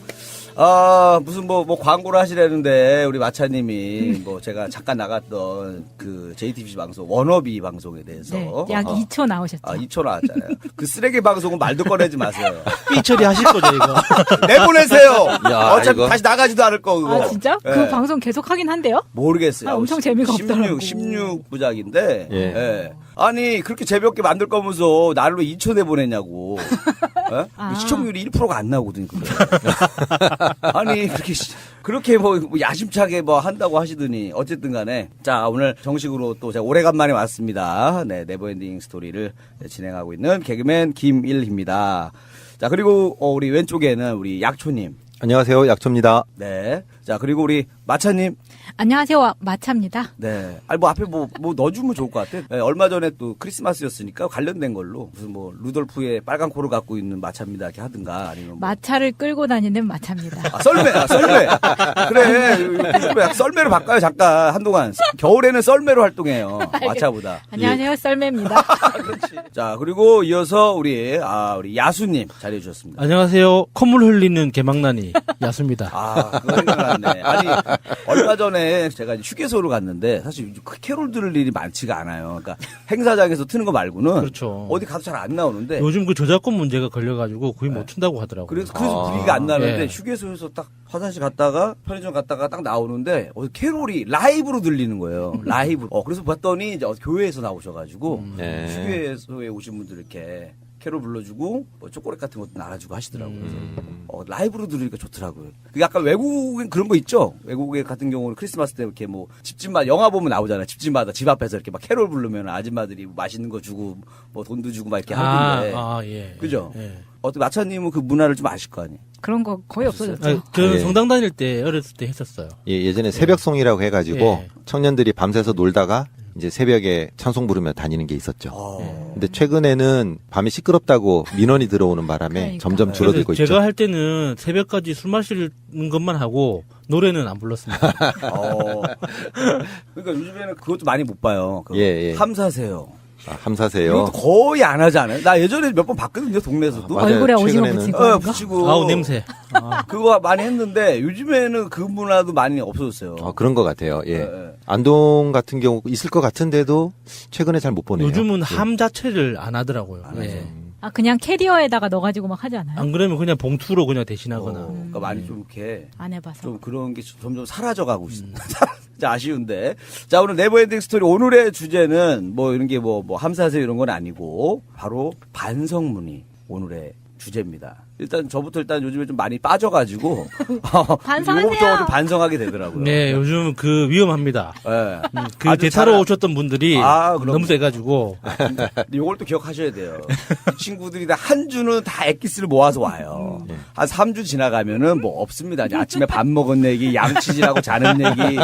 무슨 뭐 광고를 하시라는데 우리 마차님이 뭐 제가 잠깐 나갔던 그 JTBC 방송 워너비 방송에 대해서 네, 약 2초 나오셨죠. 2초 나왔잖아요. 그 쓰레기 방송은 말도 꺼내지 마세요. 삐 처리하실 거죠 이거. 내보내세요. 야, 어차피 이거. 다시 나가지도 않을 거고. 아, 진짜? 예. 그 방송 계속 하긴 한대요? 모르겠어요. 엄청 재미가 없더라고. 16부작인데 예. 아니 그렇게 재미없게 만들 거면서 나를 왜 2초 내보냈냐고. 예? 시청률이 1%가 안 나오거든요. 아니 그렇게 뭐 야심차게 뭐 한다고 하시더니 어쨌든 간에 자 오늘 정식으로 또 제가 오래간만에 왔습니다. 네, 네버엔딩 스토리를 진행하고 있는 개그맨 김일희입니다. 자 그리고 우리 왼쪽에는 우리 약초님. 안녕하세요, 약초입니다. 네. 자 그리고 우리 마차님. 안녕하세요, 마차입니다. 네. 아니 뭐 앞에 뭐 넣어주면 좋을 것 같아. 네, 얼마 전에 또 크리스마스였으니까 관련된 걸로 무슨 뭐 루돌프의 빨간 코를 갖고 있는 마차입니다 이렇게 하든가 아니면 뭐. 마차를 끌고 다니는 마차입니다. 썰매. 그래. 썰매로 바꿔요 잠깐 한동안. 겨울에는 썰매로 활동해요. 마차보다. 안녕하세요, 썰매입니다. 그렇지. 자 그리고 이어서 우리 야수님 자리해 주셨습니다. 안녕하세요. 콧물 흘리는 개망나니 야수입니다. 그거 생각났네. 아니 얼마 전에 제가 휴게소를 갔는데 사실 캐롤 들을 일이 많지가 않아요. 그러니까 행사장에서 트는 거 말고는 그렇죠. 어디 가도 잘 안 나오는데 요즘 그 저작권 문제가 걸려가지고 거의 못 튼다고 하더라고요. 그래서 분위기가 안 나는데 예. 휴게소에서 딱 화장실 갔다가 편의점 갔다가 딱 나오는데 캐롤이 라이브로 들리는 거예요. 라이브로. 그래서 봤더니 이제 교회에서 나오셔가지고 휴게소에 오신 분들 이렇게 캐롤 불러주고 뭐 초콜릿 같은 것도 나눠주고 하시더라고요. 그래서 라이브로 들으니까 좋더라고요. 약간 외국엔 그런 거 있죠. 외국에 같은 경우는 크리스마스 때 이렇게 뭐 집집마다 영화 보면 나오잖아요. 집집마다 집 앞에서 이렇게 막 캐롤 부르면 아줌마들이 뭐 맛있는 거 주고 뭐 돈도 주고 막 이렇게 하는데. 예. 그죠? 예. 어떻게 마차님은 그 문화를 좀 아실 거 아니에요? 그런 거 거의 없어졌죠. 성당 다닐 때 어렸을 때 했었어요. 예전에 새벽송이라고 해가지고 청년들이 밤새서 놀다가 이제 새벽에 chan송 부르며 다니는 게 있었죠. 근데 최근에는 밤이 시끄럽다고 민원이 들어오는 바람에 점점 줄어들고 있죠. 제가 할 때는 새벽까지 술 마시는 것만 하고 노래는 안 불렀습니다. 그러니까 요즘에는 그것도 많이 못 봐요. 함사세요. 함사세요. 이것도 거의 안 하지 않아요? 나 예전에 몇 번 봤거든요, 동네에서도. 얼굴에 오징어 붙이고. 붙이고. 아우, 냄새. 그거 많이 했는데 요즘에는 그 문화도 많이 없어졌어요. 그런 것 같아요. 예. 안동 같은 경우 있을 것 같은데도 최근에 잘 못 보네요. 요즘은 함 자체를 안 하더라고요. 예. 그냥 캐리어에가 넣어가지고 막 하지 않아요? 안 그러면 그냥 봉투로 그냥 대신하거나. 그러니까 많이 좀 이렇게. 안 해봐서. 좀 그런 게 점점 사라져가고 있습니다. 자, 아쉬운데. 자, 오늘 네버엔딩 스토리 오늘의 주제는 뭐 이런 게 뭐 함사세요 이런 건 아니고 바로 반성문이 오늘의 주제입니다. 저부터 요즘에 좀 많이 빠져가지고 반성하세요. 이거부터 좀 반성하게 되더라고요. 네, 요즘 위험합니다. 네. 그 대타로 오셨던 분들이 너무 세가지고. 이걸 또 기억하셔야 돼요. 이 친구들이 한 주는 다 엑기스를 모아서 와요. 한 3주 지나가면은 뭐 없습니다. 이제 아침에 밥 먹은 얘기, 양치질하고 자는 얘기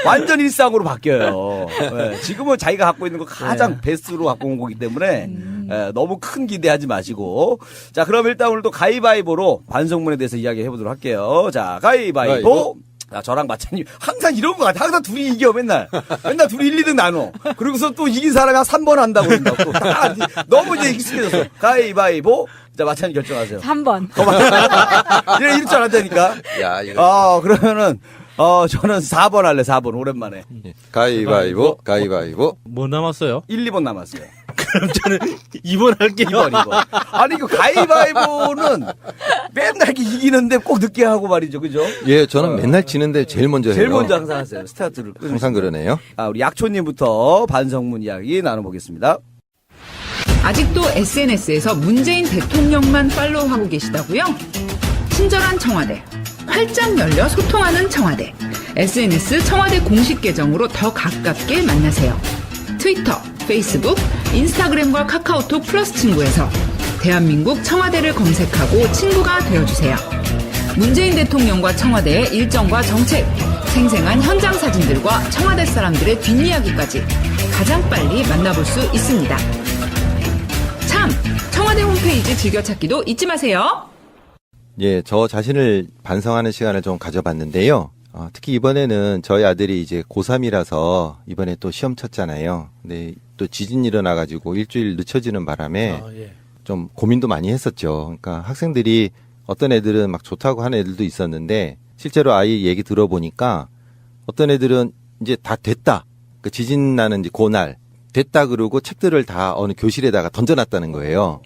완전 일상으로 바뀌어요. 네. 지금은 자기가 갖고 있는 거 가장 베스트로 갖고 온 거기 때문에 너무 큰 기대하지 마시고. 자, 그럼 일단 오늘도 가위바위보로 반성문에 대해서 이야기해 보도록 할게요. 자, 가위바위보. 자, 저랑 마차님 항상 이런 거 같아. 항상 둘이 이겨 맨날 둘이 1, 2등 나눠. 그리고서 또 이긴 사람이 한 3번 한다고 그런다고. 너무 이제 익숙해졌어. 가위바위보. 자, 마차님 결정하세요. 3번. 이럴 줄 알았다니까. 야, 이거. 그러면은 저는 4번 할래. 4번 오랜만에. 가위바위보. 뭐 남았어요? 1, 2번 남았어요. 그럼 저는 2번 할게요. 2번. 아니, 그 가위바위보는 맨날 이렇게 이기는데 꼭 늦게 하고 말이죠. 그죠? 예, 저는 맨날 지는데 제일 먼저 해요. 제일 먼저 항상 하세요. 스타트를. 항상 그러네요. 우리 약초님부터 반성문 이야기 나눠보겠습니다. 아직도 SNS에서 문재인 대통령만 팔로우하고 계시다고요? 친절한 청와대, 활짝 열려 소통하는 청와대, SNS 청와대 공식 계정으로 더 가깝게 만나세요. 트위터, 페이스북, 인스타그램과 카카오톡 플러스 친구에서 대한민국 청와대를 검색하고 친구가 되어주세요. 문재인 대통령과 청와대의 일정과 정책, 생생한 현장 사진들과 청와대 사람들의 뒷이야기까지 가장 빨리 만나볼 수 있습니다. 참! 청와대 홈페이지 즐겨찾기도 잊지 마세요. 예, 저 자신을 반성하는 시간을 좀 가져봤는데요. 특히 이번에는 저희 아들이 이제 고3이라서 이번에 또 시험 쳤잖아요. 근데 또 지진이 일어나가지고 일주일 늦춰지는 바람에 좀 고민도 많이 했었죠. 그러니까 학생들이 어떤 애들은 막 좋다고 하는 애들도 있었는데 실제로 아이 얘기 들어보니까 어떤 애들은 이제 다 됐다. 그 지진 나는 이제 그날 됐다 그러고 책들을 다 어느 교실에다가 던져놨다는 거예요.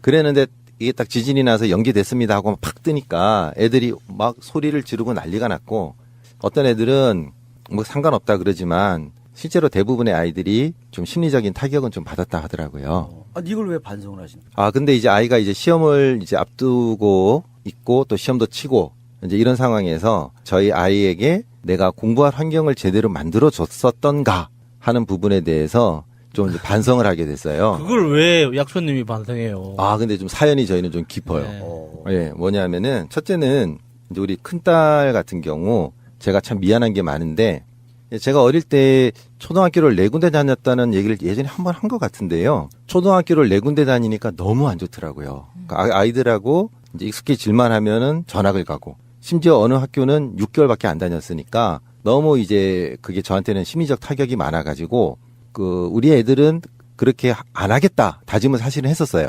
그랬는데 이게 딱 지진이 나서 연기됐습니다 하고 팍 뜨니까 애들이 막 소리를 지르고 난리가 났고 어떤 애들은 뭐 상관없다 그러지만 실제로 대부분의 아이들이 좀 심리적인 타격은 좀 받았다 하더라고요. 이걸 왜 반성을 하십니까? 근데 이제 아이가 이제 시험을 이제 앞두고 있고 또 시험도 치고 이제 이런 상황에서 저희 아이에게 내가 공부할 환경을 제대로 만들어 줬었던가 하는 부분에 대해서 좀 이제 반성을 하게 됐어요. 그걸 왜 약초님이 반성해요? 근데 좀 사연이 저희는 좀 깊어요. 예, 뭐냐면은 첫째는 이제 우리 큰딸 같은 경우 제가 참 미안한 게 많은데 제가 어릴 때 초등학교를 4군데 다녔다는 얘기를 예전에 한번 한 것 같은데요. 초등학교를 4군데 다니니까 너무 안 좋더라고요. 그러니까 아이들하고 이제 익숙해질만 하면은 전학을 가고 심지어 어느 학교는 6개월밖에 안 다녔으니까 너무 이제 그게 저한테는 심리적 타격이 많아가지고 우리 애들은 그렇게 안 하겠다 다짐을 사실은 했었어요.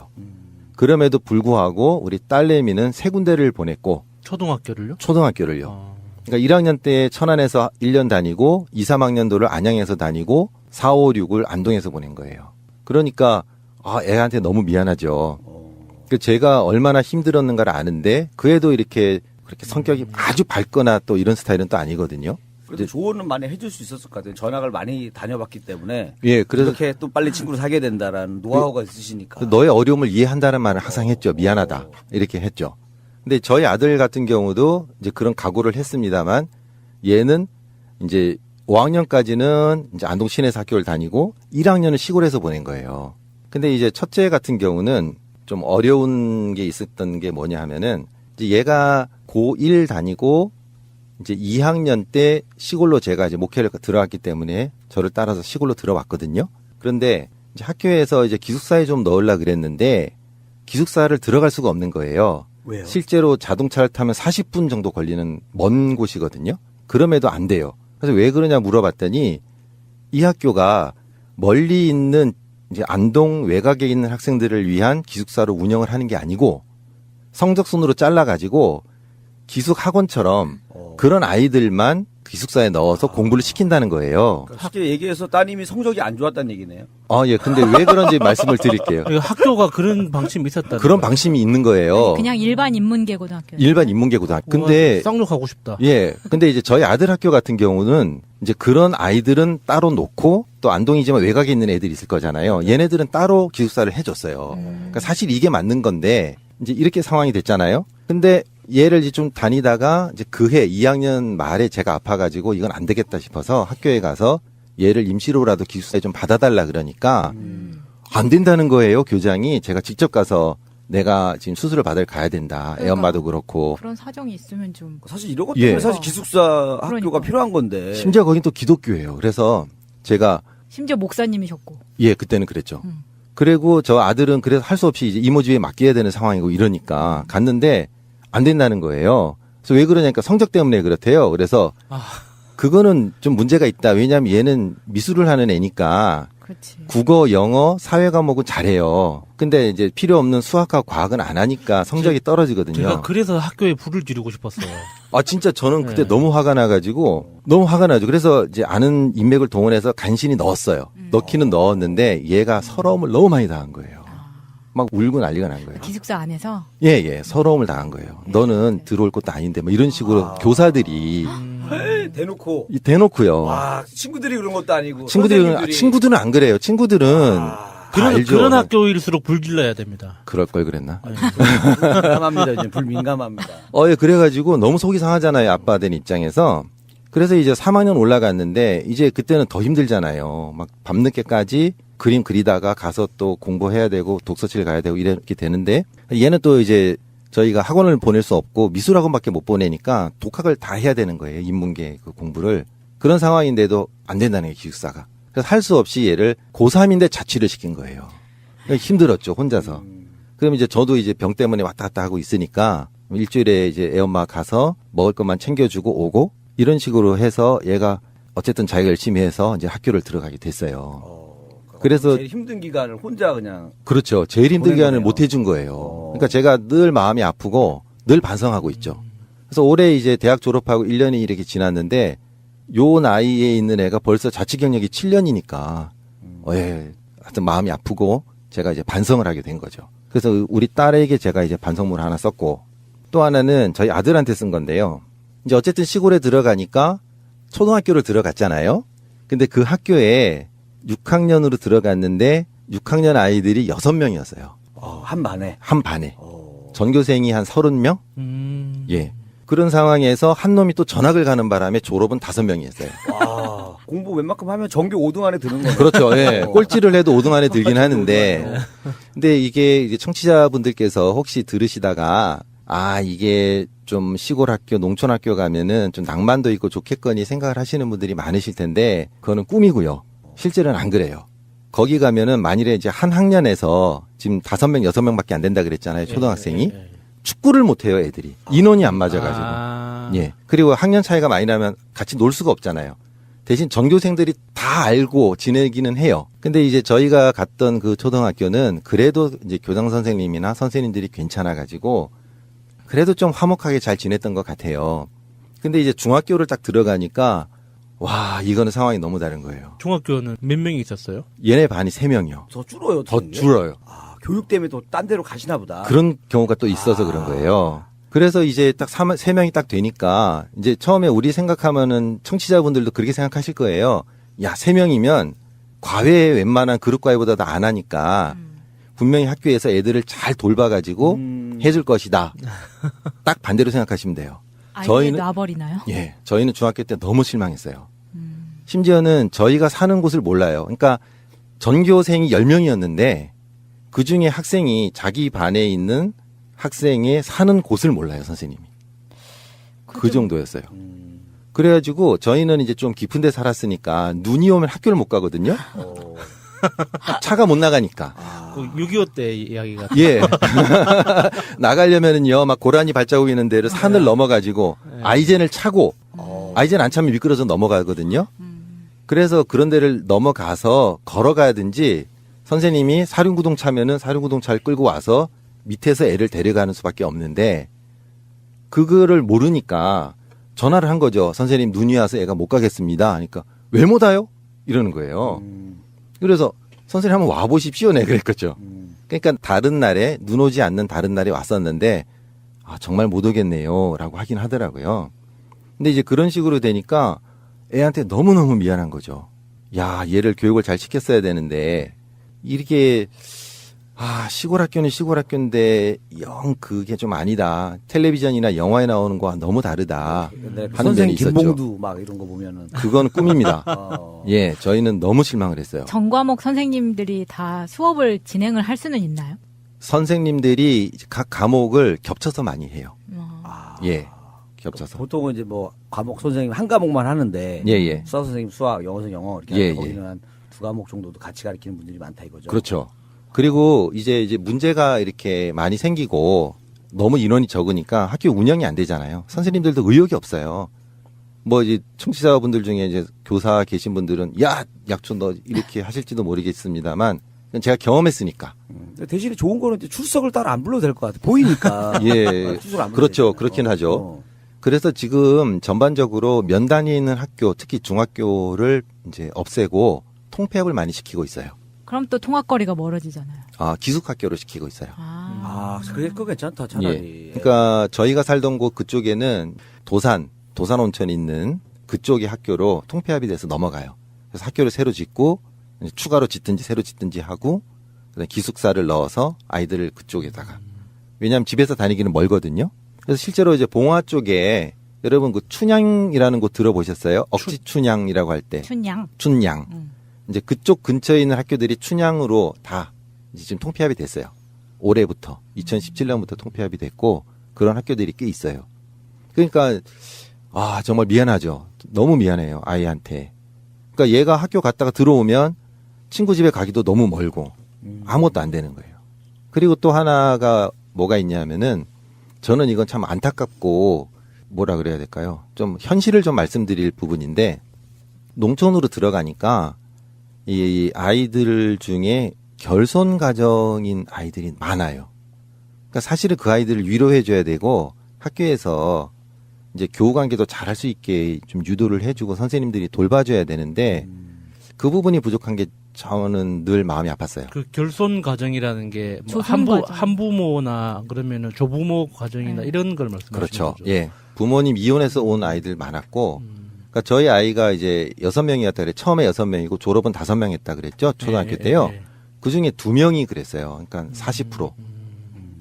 그럼에도 불구하고 우리 딸내미는 3군데를 보냈고 초등학교를요? 초등학교를요. 그러니까 1학년 때 천안에서 1년 다니고 2, 3학년도를 안양에서 다니고 4, 5, 6을 안동에서 보낸 거예요. 그러니까 애한테 너무 미안하죠. 제가 얼마나 힘들었는가를 아는데 그 애도 이렇게 그렇게 성격이 아주 밝거나 또 이런 스타일은 또 아니거든요. 그래도 조언은 많이 해줄 수 있었을 것 같아요. 전학을 많이 다녀봤기 때문에. 예, 그래서 이렇게 또 빨리 친구를 사귀어야 된다라는 노하우가 있으시니까. 너의 어려움을 이해한다는 말을 항상 했죠. 미안하다. 이렇게 했죠. 근데 저희 아들 같은 경우도 이제 그런 각오를 했습니다만 얘는 이제 5학년까지는 이제 안동 시내에서 학교를 다니고 1학년은 시골에서 보낸 거예요. 근데 이제 첫째 같은 경우는 좀 어려운 게 있었던 게 뭐냐 하면은 이제 얘가 고1 다니고 이제 2학년 때 시골로 제가 이제 목회를 들어갔기 때문에 저를 따라서 시골로 들어왔거든요. 그런데 이제 학교에서 이제 기숙사에 좀 넣으려고 그랬는데 기숙사를 들어갈 수가 없는 거예요. 왜요? 실제로 자동차를 타면 40분 정도 걸리는 먼 곳이거든요. 그럼에도 안 돼요. 그래서 왜 그러냐 물어봤더니 이 학교가 멀리 있는 이제 안동 외곽에 있는 학생들을 위한 기숙사로 운영을 하는 게 아니고 성적순으로 잘라가지고 기숙 학원처럼 그런 아이들만 기숙사에 넣어서 공부를 시킨다는 거예요. 쉽게 얘기해서 따님이 성적이 안 좋았다는 얘기네요. 예. 근데 왜 그런지 말씀을 드릴게요. 학교가 그런 방침이 있었다. 그런 방침이 있는 거예요. 그냥 일반 인문계 고등학교. 일반 인문계 고등학교. 근데 쌍욕하고 싶다. 예. 근데 이제 저희 아들 학교 같은 경우는 이제 그런 아이들은 따로 놓고 또 안동이지만 외곽에 있는 애들이 있을 거잖아요. 얘네들은 따로 기숙사를 해줬어요. 그러니까 사실 이게 맞는 건데 이제 이렇게 상황이 됐잖아요. 근데 얘를 이제 좀 다니다가 이제 그해 2학년 말에 제가 아파가지고 이건 안 되겠다 싶어서 학교에 가서 얘를 임시로라도 기숙사에 좀 받아달라 그러니까 안 된다는 거예요. 교장이. 제가 직접 가서 내가 지금 수술을 받을 가야 된다. 그러니까, 애엄마도 그렇고. 그런 사정이 있으면 좀. 사실 이런 것 때문에 사실 기숙사 학교가 필요한 건데. 심지어 거긴 또 기독교예요. 그래서 제가. 심지어 목사님이셨고. 예, 그때는 그랬죠. 그리고 저 아들은 그래서 할 수 없이 이제 이모 집에 맡겨야 되는 상황이고 이러니까 갔는데 안 된다는 거예요. 그래서 왜 그러냐니까 성적 때문에 그렇대요. 그래서 그거는 좀 문제가 있다. 왜냐하면 얘는 미술을 하는 애니까 그렇지. 국어, 영어, 사회 과목은 잘해요. 근데 이제 필요 없는 수학과 과학은 안 하니까 성적이 떨어지거든요. 제가 그래서 학교에 불을 지르고 싶었어요. 진짜 저는 그때 너무 화가 나가지고 너무 화가 나죠. 그래서 이제 아는 인맥을 동원해서 간신히 넣었어요. 넣기는 넣었는데 얘가 서러움을 너무 많이 당한 거예요. 막 울고 난리가 난 거예요. 기숙사 안에서? 예. 서러움을 당한 거예요. 너는 들어올 것도 아닌데 뭐 이런 식으로 교사들이 대놓고요. 와, 친구들이 그런 것도 아니고. 친구들은 안 그래요. 친구들은 그런 학교일수록 불질러야 됩니다. 그럴 걸 그랬나? 민감합니다. 이제 불민감합니다. 예, 그래가지고 너무 속이 상하잖아요. 아빠 된 입장에서. 그래서 이제 3학년 올라갔는데 이제 그때는 더 힘들잖아요. 막 밤늦게까지 그림 그리다가 가서 또 공부해야 되고 독서실 가야 되고 이렇게 되는데 얘는 또 이제 저희가 학원을 보낼 수 없고 미술학원밖에 못 보내니까 독학을 다 해야 되는 거예요. 인문계 그 공부를. 그런 상황인데도 안 된다는 게 기숙사가. 그래서 할 수 없이 얘를 고3인데 자취를 시킨 거예요. 힘들었죠. 혼자서. 그럼 이제 저도 이제 병 때문에 왔다 갔다 하고 있으니까 일주일에 이제 애엄마 가서 먹을 것만 챙겨주고 오고 이런 식으로 해서 얘가 어쨌든 자기가 열심히 해서 이제 학교를 들어가게 됐어요. 그래서 제일 힘든 기간을 혼자 그냥. 그렇죠. 제일 힘든 보낸 기간을 거네요. 못 해준 거예요. 그러니까 제가 늘 마음이 아프고 늘 반성하고 있죠. 그래서 올해 이제 대학 졸업하고 1년이 이렇게 지났는데 요 나이에 있는 애가 벌써 자취 경력이 7년이니까 예, 하여튼 마음이 아프고 제가 이제 반성을 하게 된 거죠. 그래서 우리 딸에게 제가 이제 반성문 하나 썼고 또 하나는 저희 아들한테 쓴 건데요. 이제 어쨌든 시골에 들어가니까 초등학교를 들어갔잖아요. 근데 그 학교에 6학년으로 들어갔는데 6학년 아이들이 6명이었어요. 한 반에? 한 반에. 전교생이 한 30명? 예. 그런 상황에서 한 놈이 또 전학을 가는 바람에 졸업은 5명이었어요. 와, 공부 웬만큼 하면 전교 5등 안에 드는 거예요. 그렇죠. 예. 꼴찌를 해도 5등 안에 들긴 하는데. 근데 이게 이제 청취자분들께서 혹시 들으시다가 이게 좀 시골 학교, 농촌 학교 가면은 좀 낭만도 있고 좋겠거니 생각을 하시는 분들이 많으실 텐데 그거는 꿈이고요. 실제로는 안 그래요. 거기 가면은 만일에 이제 한 학년에서 지금 5명, 6명밖에 안 된다 그랬잖아요. 초등학생이. 축구를 못 해요, 애들이. 인원이 안 맞아가지고. 예. 그리고 학년 차이가 많이 나면 같이 놀 수가 없잖아요. 대신 전교생들이 다 알고 지내기는 해요. 근데 이제 저희가 갔던 그 초등학교는 그래도 이제 교장 선생님이나 선생님들이 괜찮아가지고 그래도 좀 화목하게 잘 지냈던 것 같아요. 근데 이제 중학교를 딱 들어가니까 와, 이거는 상황이 너무 다른 거예요. 중학교는 몇 명이 있었어요? 얘네 반이 3명이요. 더 줄어요. 더 줄어요. 교육 때문에 또 딴 데로 가시나 보다. 그런 경우가 또 있어서 그런 거예요. 그래서 이제 딱 3명이 딱 되니까 이제 처음에 우리 생각하면은 청취자분들도 그렇게 생각하실 거예요. 야, 3명이면 과외 웬만한 그룹 과외보다도 안 하니까 분명히 학교에서 애들을 잘 돌봐가지고 해줄 것이다. 딱 반대로 생각하시면 돼요. 아이를 놔버리나요? 예, 저희는 중학교 때 너무 실망했어요. 심지어는 저희가 사는 곳을 몰라요. 그러니까 전교생이 10명이었는데 그 중에 학생이 자기 반에 있는 학생의 사는 곳을 몰라요, 선생님이. 그 정도였어요. 그래가지고 저희는 이제 좀 깊은 데 살았으니까 눈이 오면 학교를 못 가거든요. 차가 못 나가니까. 6.25 때 이야기가. 예. 나가려면은요, 막 고라니 발자국 있는 데를 산을 넘어가지고 아이젠을 차고 아이젠 안 차면 미끄러져 넘어가거든요. 그래서 그런 데를 넘어가서 걸어가든지 선생님이 사륜구동 차면은 사륜구동 차를 끌고 와서 밑에서 애를 데려가는 수밖에 없는데 그거를 모르니까 전화를 한 거죠. 선생님 눈이 와서 애가 못 가겠습니다. 하니까 왜 못 와요? 이러는 거예요. 그래서 선생님 한번 와보십시오. 네, 그랬겠죠. 그러니까 다른 날에 눈 오지 않는 다른 날에 왔었는데 정말 못 오겠네요. 라고 하긴 하더라고요. 근데 이제 그런 식으로 되니까 애한테 너무너무 미안한 거죠. 야, 얘를 교육을 잘 시켰어야 되는데 이렇게 시골 학교는 시골 학교인데 영 그게 좀 아니다. 텔레비전이나 영화에 나오는 거와 너무 다르다. 하는 면이 있었죠. 김봉두 막 이런 거 보면은 그건 꿈입니다. 예, 저희는 너무 실망을 했어요. 전과목 선생님들이 다 수업을 진행을 할 수는 있나요? 선생님들이 각 과목을 겹쳐서 많이 해요. 예, 겹쳐서. 보통은 이제 뭐 과목 선생님 한 과목만 하는데 예. 수학 선생님 수학, 영어 선생님 영어 이렇게 하는데 거기는 한 2과목 정도도 같이 가르치는 분들이 많다 이거죠. 그렇죠. 그리고 이제 문제가 이렇게 많이 생기고 너무 인원이 적으니까 학교 운영이 안 되잖아요. 선생님들도 의욕이 없어요. 뭐 이제 청취자분들 중에 이제 교사 계신 분들은 야, 약초 너 이렇게 하실지도 모르겠습니다만 제가 경험했으니까. 대신에 좋은 거는 이제 출석을 따로 안 불러도 될 것 같아. 보이니까. 예. 그렇죠. 그렇긴 하죠. 그래서 지금 전반적으로 면단위에 있는 학교, 특히 중학교를 이제 없애고 통폐합을 많이 시키고 있어요. 그럼 또 통학거리가 멀어지잖아요. 기숙학교로 시키고 있어요. 그래, 그거 괜찮다, 차라리. 예. 그러니까 저희가 살던 곳 그쪽에는 도산 온천이 있는 그쪽의 학교로 통폐합이 돼서 넘어가요. 그래서 학교를 새로 짓고 추가로 짓든지 새로 짓든지 하고 그다음에 기숙사를 넣어서 아이들을 그쪽에다가. 왜냐하면 집에서 다니기는 멀거든요. 그래서 실제로 이제 봉화 쪽에 여러분 그 춘향이라는 곳 들어보셨어요? 억지 춘향이라고 할 때. 춘향. 이제 그쪽 근처에 있는 학교들이 춘향으로 다 이제 지금 통폐합이 됐어요. 올해부터 2017년부터 통폐합이 됐고 그런 학교들이 꽤 있어요. 그러니까 정말 미안하죠. 너무 미안해요, 아이한테. 그러니까 얘가 학교 갔다가 들어오면 친구 집에 가기도 너무 멀고 아무것도 안 되는 거예요. 그리고 또 하나가 뭐가 있냐면은 저는 이건 참 안타깝고 뭐라 그래야 될까요? 좀 현실을 좀 말씀드릴 부분인데 농촌으로 들어가니까 이 아이들 중에 결손 가정인 아이들이 많아요. 그러니까 사실은 그 아이들을 위로해줘야 되고 학교에서 이제 교우 관계도 잘할 수 있게 좀 유도를 해주고 선생님들이 돌봐줘야 되는데 그 부분이 부족한 게 저는 늘 마음이 아팠어요. 그 결손 가정이라는 게 뭐 조선 가정. 한부모나 그러면은 조부모 가정이나 이런 걸 말씀하시는 그렇죠. 거죠. 예. 부모님 이혼해서 온 아이들 많았고, 그러니까 저희 아이가 이제 6명이었다 그래. 처음에 6명이고 졸업은 5명 했다 그랬죠. 초등학교 때요. 그 중에 2명이 그랬어요. 그러니까 40%.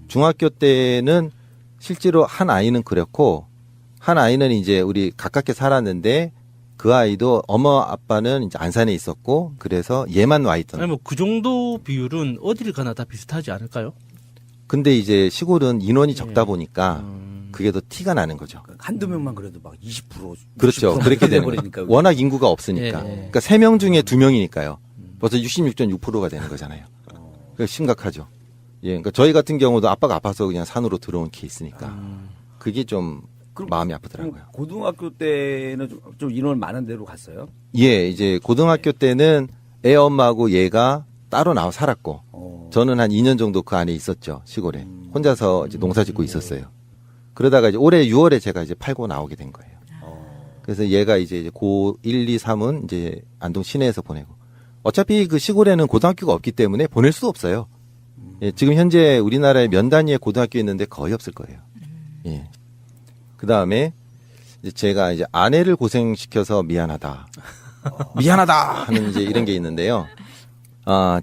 중학교 때는 실제로 한 아이는 그랬고, 한 아이는 이제 우리 가깝게 살았는데, 그 아이도 엄마 아빠는 이제 안산에 있었고, 그래서 얘만 와 있던. 아니 뭐 그 정도 비율은 어디를 가나 다 비슷하지 않을까요? 근데 이제 시골은 인원이 적다 보니까 그게 더 티가 나는 거죠. 한두 명만 그래도 막 20%. 그렇죠. 그렇게 되는 거죠. 워낙 인구가 없으니까. 그러니까 3명 중에 2명이니까요. 벌써 66.6%가 되는 거잖아요. 그러니까 심각하죠. 예. 그러니까 저희 같은 경우도 아빠가 아파서 그냥 산으로 들어온 케이스니까. 그게 좀 마음이 아프더라고요. 고등학교 때는 좀 인원 많은 데로 갔어요? 예, 이제 고등학교 때는 애 엄마하고 얘가 따로 나와 살았고, 저는 한 2년 정도 그 안에 있었죠, 시골에. 혼자서 이제 농사 짓고 있었어요. 그러다가 이제 올해 6월에 제가 이제 팔고 나오게 된 거예요. 그래서 얘가 이제 고 1, 2, 3은 이제 안동 시내에서 보내고. 어차피 그 시골에는 고등학교가 없기 때문에 보낼 수도 없어요. 예, 지금 현재 우리나라에 면 단위의 고등학교 있는데 거의 없을 거예요. 예. 그 다음에 제가 이제 아내를 고생시켜서 미안하다. 미안하다! 하는 이제 이런 게 있는데요.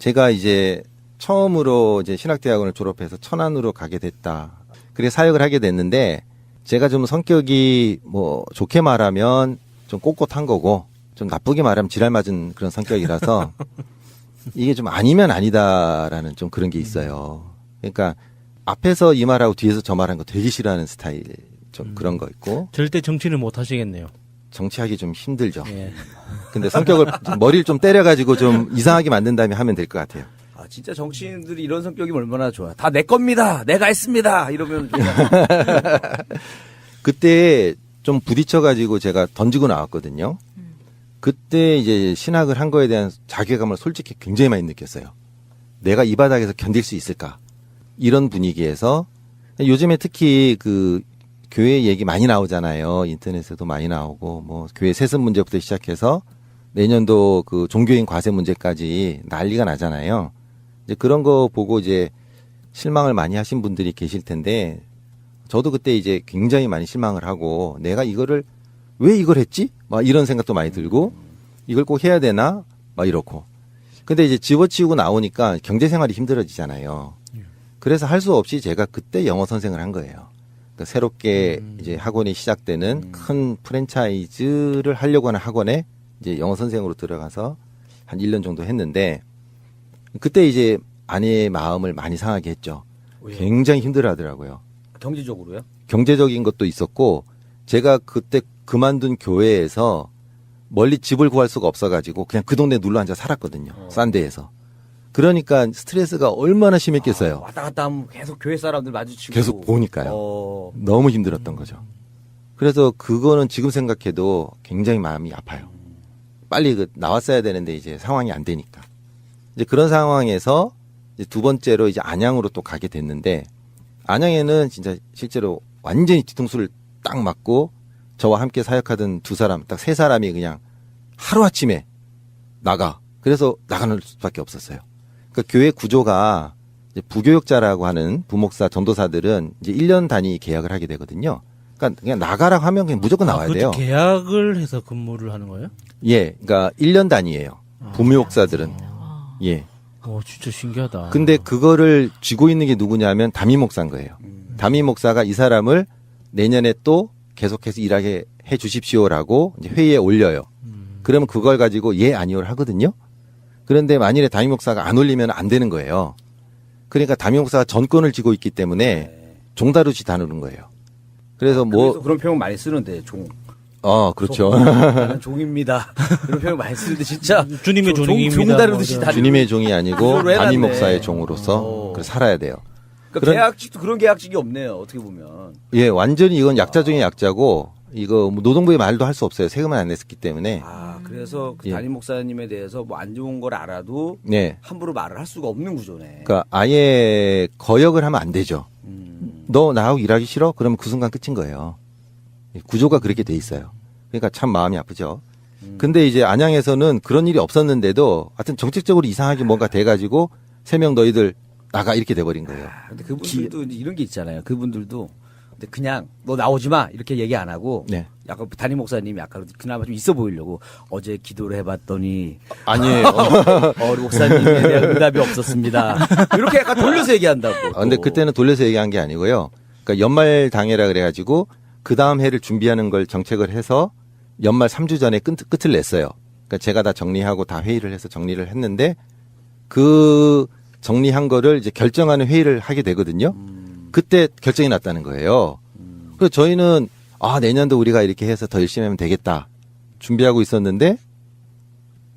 제가 이제 처음으로 이제 신학대학원을 졸업해서 천안으로 가게 됐다. 그래서 사역을 하게 됐는데, 제가 좀 성격이 뭐 좋게 말하면 좀 꼿꼿한 거고, 좀 나쁘게 말하면 지랄 맞은 그런 성격이라서, 이게 좀 아니면 아니다라는 좀 그런 게 있어요. 그러니까 앞에서 이 말하고 뒤에서 저 말하는 거 되게 싫어하는 스타일. 좀 그런 거 있고. 절대 정치는 못 하시겠네요. 정치하기 좀 힘들죠. 예. 근데 성격을 머리를 좀 때려가지고 좀 이상하게 만든 다음에 하면 될 것 같아요. 아, 진짜 정치인들이 이런 성격이면 얼마나 좋아. 다 내 겁니다. 내가 했습니다. 이러면. 그때 좀 부딪혀가지고 제가 던지고 나왔거든요. 그때 이제 신학을 한 거에 대한 자괴감을 솔직히 굉장히 많이 느꼈어요. 내가 이 바닥에서 견딜 수 있을까? 이런 분위기에서 요즘에 특히 그 교회 얘기 많이 나오잖아요. 인터넷에도 많이 나오고, 뭐, 교회 세습 문제부터 시작해서 내년도 그 종교인 과세 문제까지 난리가 나잖아요. 이제 그런 거 보고 이제 실망을 많이 하신 분들이 계실 텐데, 저도 그때 이제 굉장히 많이 실망을 하고, 내가 이거를 왜 이걸 했지? 막 이런 생각도 많이 들고, 이걸 꼭 해야 되나? 막 이렇고. 근데 이제 집어치우고 나오니까 경제 생활이 힘들어지잖아요. 그래서 할 수 없이 제가 그때 영어 선생을 한 거예요. 새롭게 이제 학원이 시작되는 큰 프랜차이즈를 하려고 하는 학원에 이제 영어 선생으로 들어가서 한 1년 정도 했는데, 그때 이제 아내의 마음을 많이 상하게 했죠. 왜요? 굉장히 힘들어 하더라고요. 경제적으로요? 경제적인 것도 있었고, 제가 그때 그만둔 교회에서 멀리 집을 구할 수가 없어가지고 그냥 그 동네에 눌러 앉아 살았거든요. 싼 데에서. 그러니까 스트레스가 얼마나 심했겠어요. 왔다 갔다 하면 계속 교회 사람들 마주치고. 계속 보니까요. 너무 힘들었던 거죠. 그래서 그거는 지금 생각해도 굉장히 마음이 아파요. 빨리 나왔어야 되는데 이제 상황이 안 되니까. 이제 그런 상황에서 이제 두 번째로 이제 안양으로 또 가게 됐는데, 안양에는 진짜 실제로 완전히 뒤통수를 딱 맞고 저와 함께 사역하던 두 사람, 딱 세 사람이 그냥 하루아침에 나가. 그래서 나가는 수밖에 없었어요. 그러니까 교회 구조가 이제 부교역자라고 하는 부목사, 전도사들은 이제 1년 단위 계약을 하게 되거든요. 그러니까 그냥 나가라고 하면 그냥 무조건 나와야 돼요. 계약을 해서 근무를 하는 거예요? 예, 그러니까 1년 단위예요. 부목사들은. 예. 진짜 신기하다. 근데 그거를 쥐고 있는 게 누구냐면 담임 목사인 거예요. 담임 목사가 이 사람을 내년에 또 계속해서 일하게 해 주십시오라고 이제 회의에 올려요. 그러면 그걸 가지고 예, 아니요를 하거든요. 그런데 만일에 담임 목사가 안 올리면 안 되는 거예요. 그러니까 담임 목사가 전권을 쥐고 있기 때문에 종다루지 다루는 거예요. 그래서 뭐 그런 표현 많이 쓰는데 종. 그렇죠. 나는 종입니다. 그런 표현 많이 쓰는데 진짜 주님의 종입니다. 종 다루듯이 주님의 종이 아니고 담임 목사의 종으로서 살아야 돼요. 그러니까 계약직도 그런 계약직이 없네요. 어떻게 보면. 예, 완전히 이건 약자 중에 약자고, 이거 뭐 노동부의 말도 할 수 없어요. 세금을 안 냈었기 때문에. 그래서 그 예. 담임 목사님에 대해서 뭐 안 좋은 걸 알아도 네. 함부로 말을 할 수가 없는 구조네. 그러니까 아예 거역을 하면 안 되죠. 너 나하고 일하기 싫어? 그러면 그 순간 끝인 거예요. 구조가 그렇게 돼 있어요. 그러니까 참 마음이 아프죠. 근데 이제 안양에서는 그런 일이 없었는데도 하여튼 정책적으로 이상하게 뭔가 돼가지고 3명 너희들 나가 이렇게 돼버린 거예요. 근데 그분들도 이런 게 있잖아요. 그분들도 근데 그냥 너 나오지 마 이렇게 얘기 안 하고 네. 약간 담임 목사님이 약간 그나마 좀 있어 보이려고 어제 기도를 해봤더니 아니에요. 우리 목사님에 대한 응답이 없었습니다. 이렇게 약간 돌려서 얘기한다고. 근데 그때는 돌려서 얘기한 게 아니고요. 그러니까 연말 당해라 그래가지고 그 다음 해를 준비하는 걸 정책을 해서 연말 3주 전에 끝을 냈어요. 그러니까 제가 다 정리하고 다 회의를 해서 정리를 했는데 그 정리한 거를 이제 결정하는 회의를 하게 되거든요. 그때 결정이 났다는 거예요. 그래서 저희는 내년도 우리가 이렇게 해서 더 열심히 하면 되겠다. 준비하고 있었는데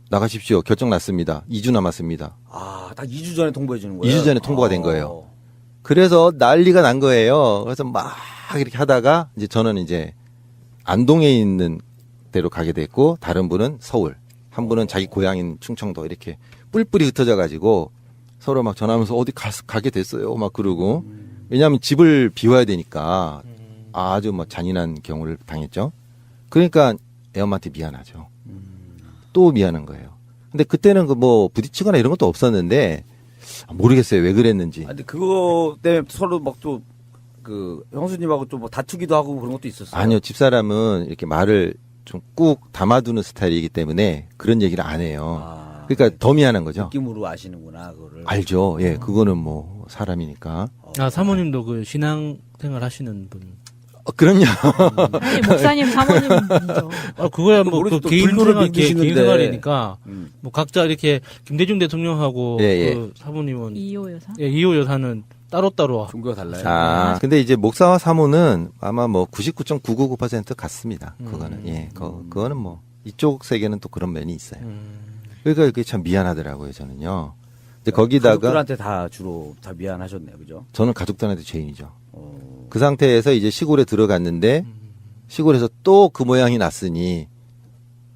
나가십시오. 결정 났습니다. 2주 남았습니다. 딱 2주 전에 통보해 주는 거예요. 2주 전에 통보가 된 거예요. 그래서 난리가 난 거예요. 그래서 막 이렇게 하다가 이제 저는 이제 안동에 있는 데로 가게 됐고 다른 분은 서울, 한 분은 자기 고향인 충청도 이렇게 뿔뿔이 흩어져 가지고 서로 막 전화하면서 어디 가게 됐어요. 막 그러고 왜냐하면 집을 비워야 되니까 아주 뭐 잔인한 경우를 당했죠. 그러니까 애엄마한테 미안하죠. 또 미안한 거예요. 근데 그때는 그 뭐 부딪히거나 이런 것도 없었는데 모르겠어요. 왜 그랬는지. 근데 그거 때문에 서로 막 또 그 형수님하고 또 뭐 다투기도 하고 그런 것도 있었어요. 아니요. 집사람은 이렇게 말을 좀 꾹 담아두는 스타일이기 때문에 그런 얘기를 안 해요. 그러니까 더 미안한 거죠. 느낌으로 아시는구나 그거를. 알죠. 예, 그거는 뭐 사람이니까. 사모님도 그 신앙생활 하시는 분. 그럼요. 아니, 목사님 사모님이죠. 그거야 뭐 그 개인 생활이니까 음. 뭐 각자 이렇게 김대중 대통령하고 예. 그 사모님은 이호 여사. 예, 이호 여사는 따로따로 종교가 달라요. 근데 이제 목사와 사모는 아마 뭐 99.999% 같습니다. 그거는 예, 그거는 뭐 이쪽 세계는 또 그런 면이 있어요. 그러니까 그게 참 미안하더라고요, 저는요. 근데 거기다가 가족들한테 다 주로 다 미안하셨네요, 그죠? 저는 가족들한테 죄인이죠. 그 상태에서 이제 시골에 들어갔는데 시골에서 또 그 모양이 났으니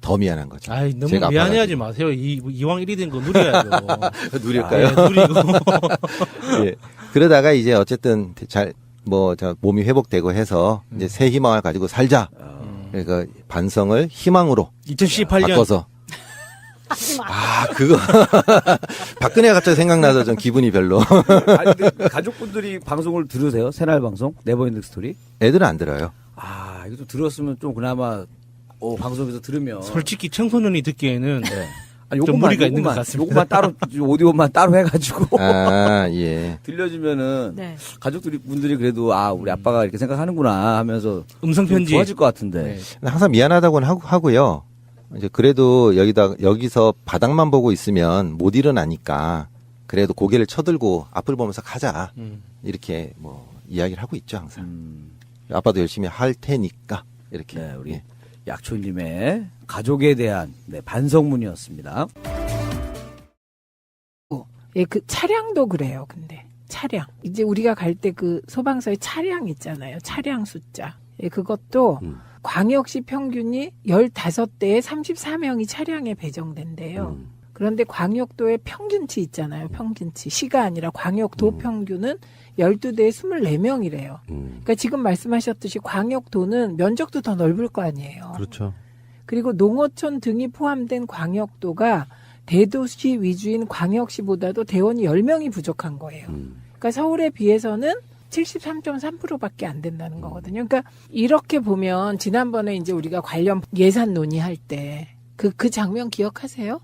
더 미안한 거죠. 아이, 너무 제가 미안해하지 마세요. 이왕 1이 된 거 누려야죠. 누릴까요? 누리고. 예. 그러다가 이제 어쨌든 몸이 회복되고 해서 이제 새 희망을 가지고 살자. 그러니까 반성을 희망으로 2018년 바꿔서. 그거 박근혜가 갑자기 생각나서 좀 기분이 별로. 아니, 근데 가족분들이 방송을 들으세요? 새날 방송? 네버엔딩 스토리? 애들은 안 들어요. 이거 좀 들었으면 좀 그나마 방송에서 들으면 솔직히 청소년이 듣기에는 좀 요것만, 무리가 있는 것 같습니다. 요것만 따로 오디오만 따로 해가지고 예. 들려주면은 네. 가족들이 분들이 그래도 우리 아빠가 이렇게 생각하는구나 하면서 음성 편지 좋아질 것 같은데. 항상 미안하다고는 하고요. 이제 그래도 여기서 바닥만 보고 있으면 못 일어나니까 그래도 고개를 쳐들고 앞을 보면서 가자. 이렇게 뭐 이야기를 하고 있죠, 항상. 아빠도 열심히 할 테니까 이렇게. 네, 우리 약초님의 가족에 대한 반성문이었습니다. 예, 그 차량도 그래요. 근데 차량 이제 우리가 갈 때 그 소방서에 차량 있잖아요. 차량 숫자. 예, 그것도 광역시 평균이 15대에 34명이 차량에 배정된대요. 그런데 광역도의 평균치 있잖아요. 평균치. 시가 아니라 광역도 평균은 12대에 24명이래요. 그러니까 지금 말씀하셨듯이 광역도는 면적도 더 넓을 거 아니에요. 그렇죠. 그리고 농어촌 등이 포함된 광역도가 대도시 위주인 광역시보다도 대원이 10명이 부족한 거예요. 그러니까 서울에 비해서는 73.3%밖에 안 된다는 거거든요. 그러니까 이렇게 보면 지난번에 이제 우리가 관련 예산 논의할 때 그 장면 기억하세요?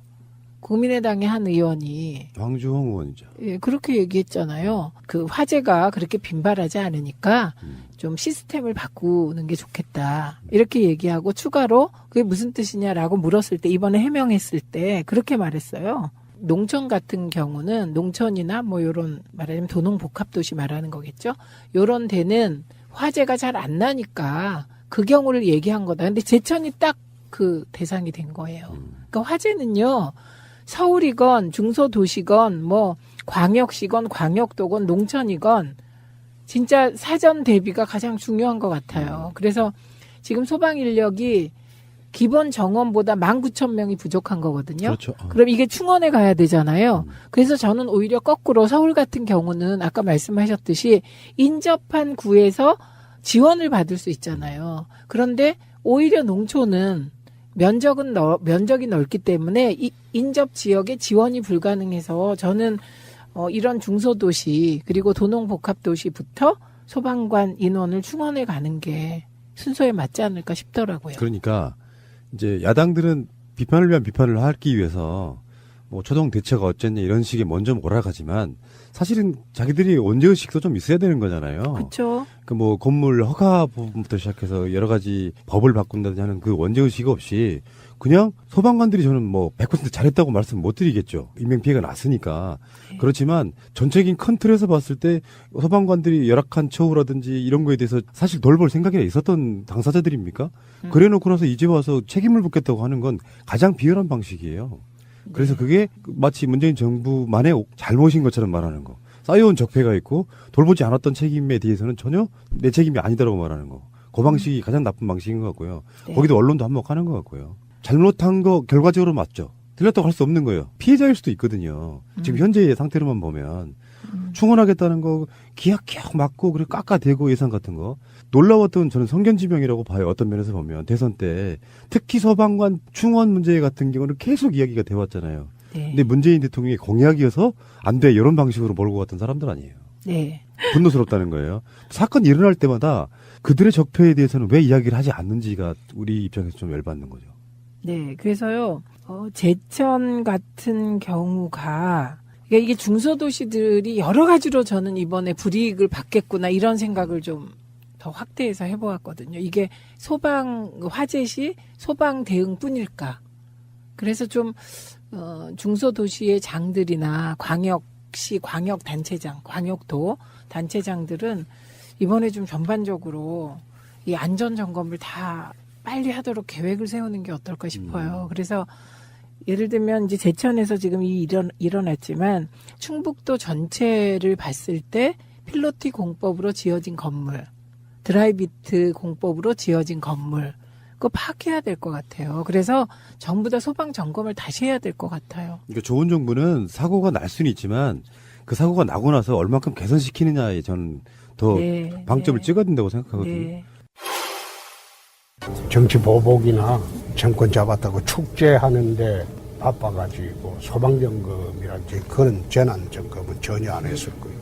국민의당의 한 의원이 황주홍 의원이죠. 예, 그렇게 얘기했잖아요. 그 화재가 그렇게 빈발하지 않으니까 좀 시스템을 바꾸는 게 좋겠다. 이렇게 얘기하고 추가로 그게 무슨 뜻이냐라고 물었을 때 이번에 해명했을 때 그렇게 말했어요. 농촌 같은 경우는 농촌이나 뭐 요런 말하자면 도농복합도시 말하는 거겠죠. 요런 데는 화재가 잘 안 나니까 그 경우를 얘기한 거다. 근데 제천이 딱 그 대상이 된 거예요. 그러니까 화재는요. 서울이건 중소도시건 뭐 광역시건 광역도건 농촌이건 진짜 사전 대비가 가장 중요한 것 같아요. 그래서 지금 소방 인력이 기본 정원보다 19,000명이 부족한 거거든요. 그렇죠. 그럼 이게 충원에 가야 되잖아요. 그래서 저는 오히려 거꾸로 서울 같은 경우는 아까 말씀하셨듯이 인접한 구에서 지원을 받을 수 있잖아요. 그런데 오히려 농촌은 면적이 넓기 때문에 이 인접 지역에 지원이 불가능해서 저는 이런 중소도시 그리고 도농복합도시부터 소방관 인원을 충원해 가는 게 순서에 맞지 않을까 싶더라고요. 그러니까 이제 야당들은 비판을 위한 비판을 하기 위해서 뭐 초동 대처가 어쨌냐 이런 식의 먼저 몰아가지만 사실은 자기들이 원죄의식도 좀 있어야 되는 거잖아요. 그렇죠. 그 뭐 건물 허가 부분부터 시작해서 여러 가지 법을 바꾼다든지 하는 그 원죄의식 없이 그냥 소방관들이 저는 뭐 100% 잘했다고 말씀 못 드리겠죠. 인명피해가 났으니까. 그렇지만 전체적인 큰 틀에서 봤을 때 소방관들이 열악한 처우라든지 이런 거에 대해서 사실 돌볼 생각이 있었던 당사자들입니까? 그래 놓고 나서 이제 와서 책임을 묻겠다고 하는 건 가장 비열한 방식이에요. 그래서 그게 마치 문재인 정부만의 잘못인 것처럼 말하는 거. 쌓여온 적폐가 있고 돌보지 않았던 책임에 대해서는 전혀 내 책임이 아니다라고 말하는 거. 그 방식이 가장 나쁜 방식인 것 같고요. 네. 거기도 언론도 한몫하는 것 같고요. 잘못한 거 결과적으로 맞죠. 틀렸다고 할 수 없는 거예요. 피해자일 수도 있거든요. 지금 현재의 상태로만 보면 충원하겠다는 거 기약기약 맞고 그리고 깎아대고 예산 같은 거 놀라웠던 저는 성견지명이라고 봐요. 어떤 면에서 보면 대선 때 특히 소방관 충원 문제 같은 경우는 계속 이야기가 돼 왔잖아요. 네. 근데 문재인 대통령의 공약이어서 안 돼 이런 방식으로 몰고 갔던 사람들 아니에요. 네. 분노스럽다는 거예요. 사건이 일어날 때마다 그들의 적폐에 대해서는 왜 이야기를 하지 않는지가 우리 입장에서 좀 열받는 거죠. 네, 그래서요, 제천 같은 경우가, 그러니까 이게 중소도시들이 여러 가지로 저는 이번에 불이익을 받겠구나, 이런 생각을 좀 더 확대해서 해보았거든요. 이게 화재 시 소방 대응 뿐일까. 그래서 좀, 중소도시의 장들이나 광역시, 광역단체장, 광역도 단체장들은 이번에 좀 전반적으로 이 안전점검을 다 빨리 하도록 계획을 세우는 게 어떨까 싶어요. 그래서 예를 들면 이제 제천에서 지금 일어났지만 충북도 전체를 봤을 때 필로티 공법으로 지어진 건물, 드라이비트 공법으로 지어진 건물, 그거 파악해야 될 것 같아요. 그래서 전부 다 소방 점검을 다시 해야 될 것 같아요. 그러니까 좋은 정부는 사고가 날 수는 있지만 그 사고가 나고 나서 얼마큼 개선시키느냐에 저는 더 방점을 찍어야 된다고 생각하거든요. 네. 정치 보복이나 정권 잡았다고 축제하는데 바빠가지고 소방점검이랄지 그런 재난 점검은 전혀 안 했을 거예요.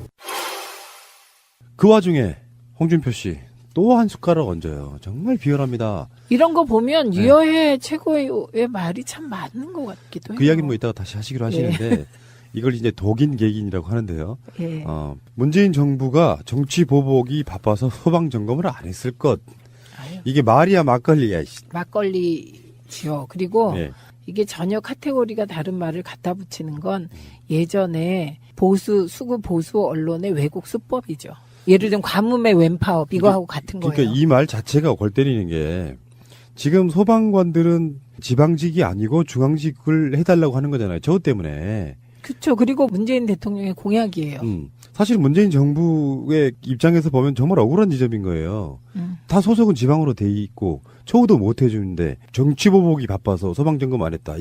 그 와중에 홍준표 씨 또 한 숟가락 얹어요. 정말 비열합니다. 이런 거 보면 유여해 최고의 말이 참 맞는 것 같기도 해요. 그 이야기는 뭐 이따가 다시 하시기로 하시는데 이걸 이제 독인 개긴이라고 하는데요. 예. 문재인 정부가 정치 보복이 바빠서 소방 점검을 안 했을 것. 이게 말이야 막걸리야. 막걸리지요. 그리고 이게 전혀 카테고리가 다른 말을 갖다 붙이는 건 예전에 수구 보수 언론의 왜곡 수법이죠. 예를 들면 가뭄의 왼파업 이거하고 같은 거예요. 그러니까 이 말 자체가 골 때리는 게 지금 소방관들은 지방직이 아니고 중앙직을 해달라고 하는 거잖아요. 저 때문에. 그렇죠. 그리고 문재인 대통령의 공약이에요. 사실 문재인 정부의 입장에서 보면 정말 억울한 지점인 거예요. 다 소속은 지방으로 돼 있고 처우도 못 해주는데 정치보복이 바빠서 소방점검 안 했다.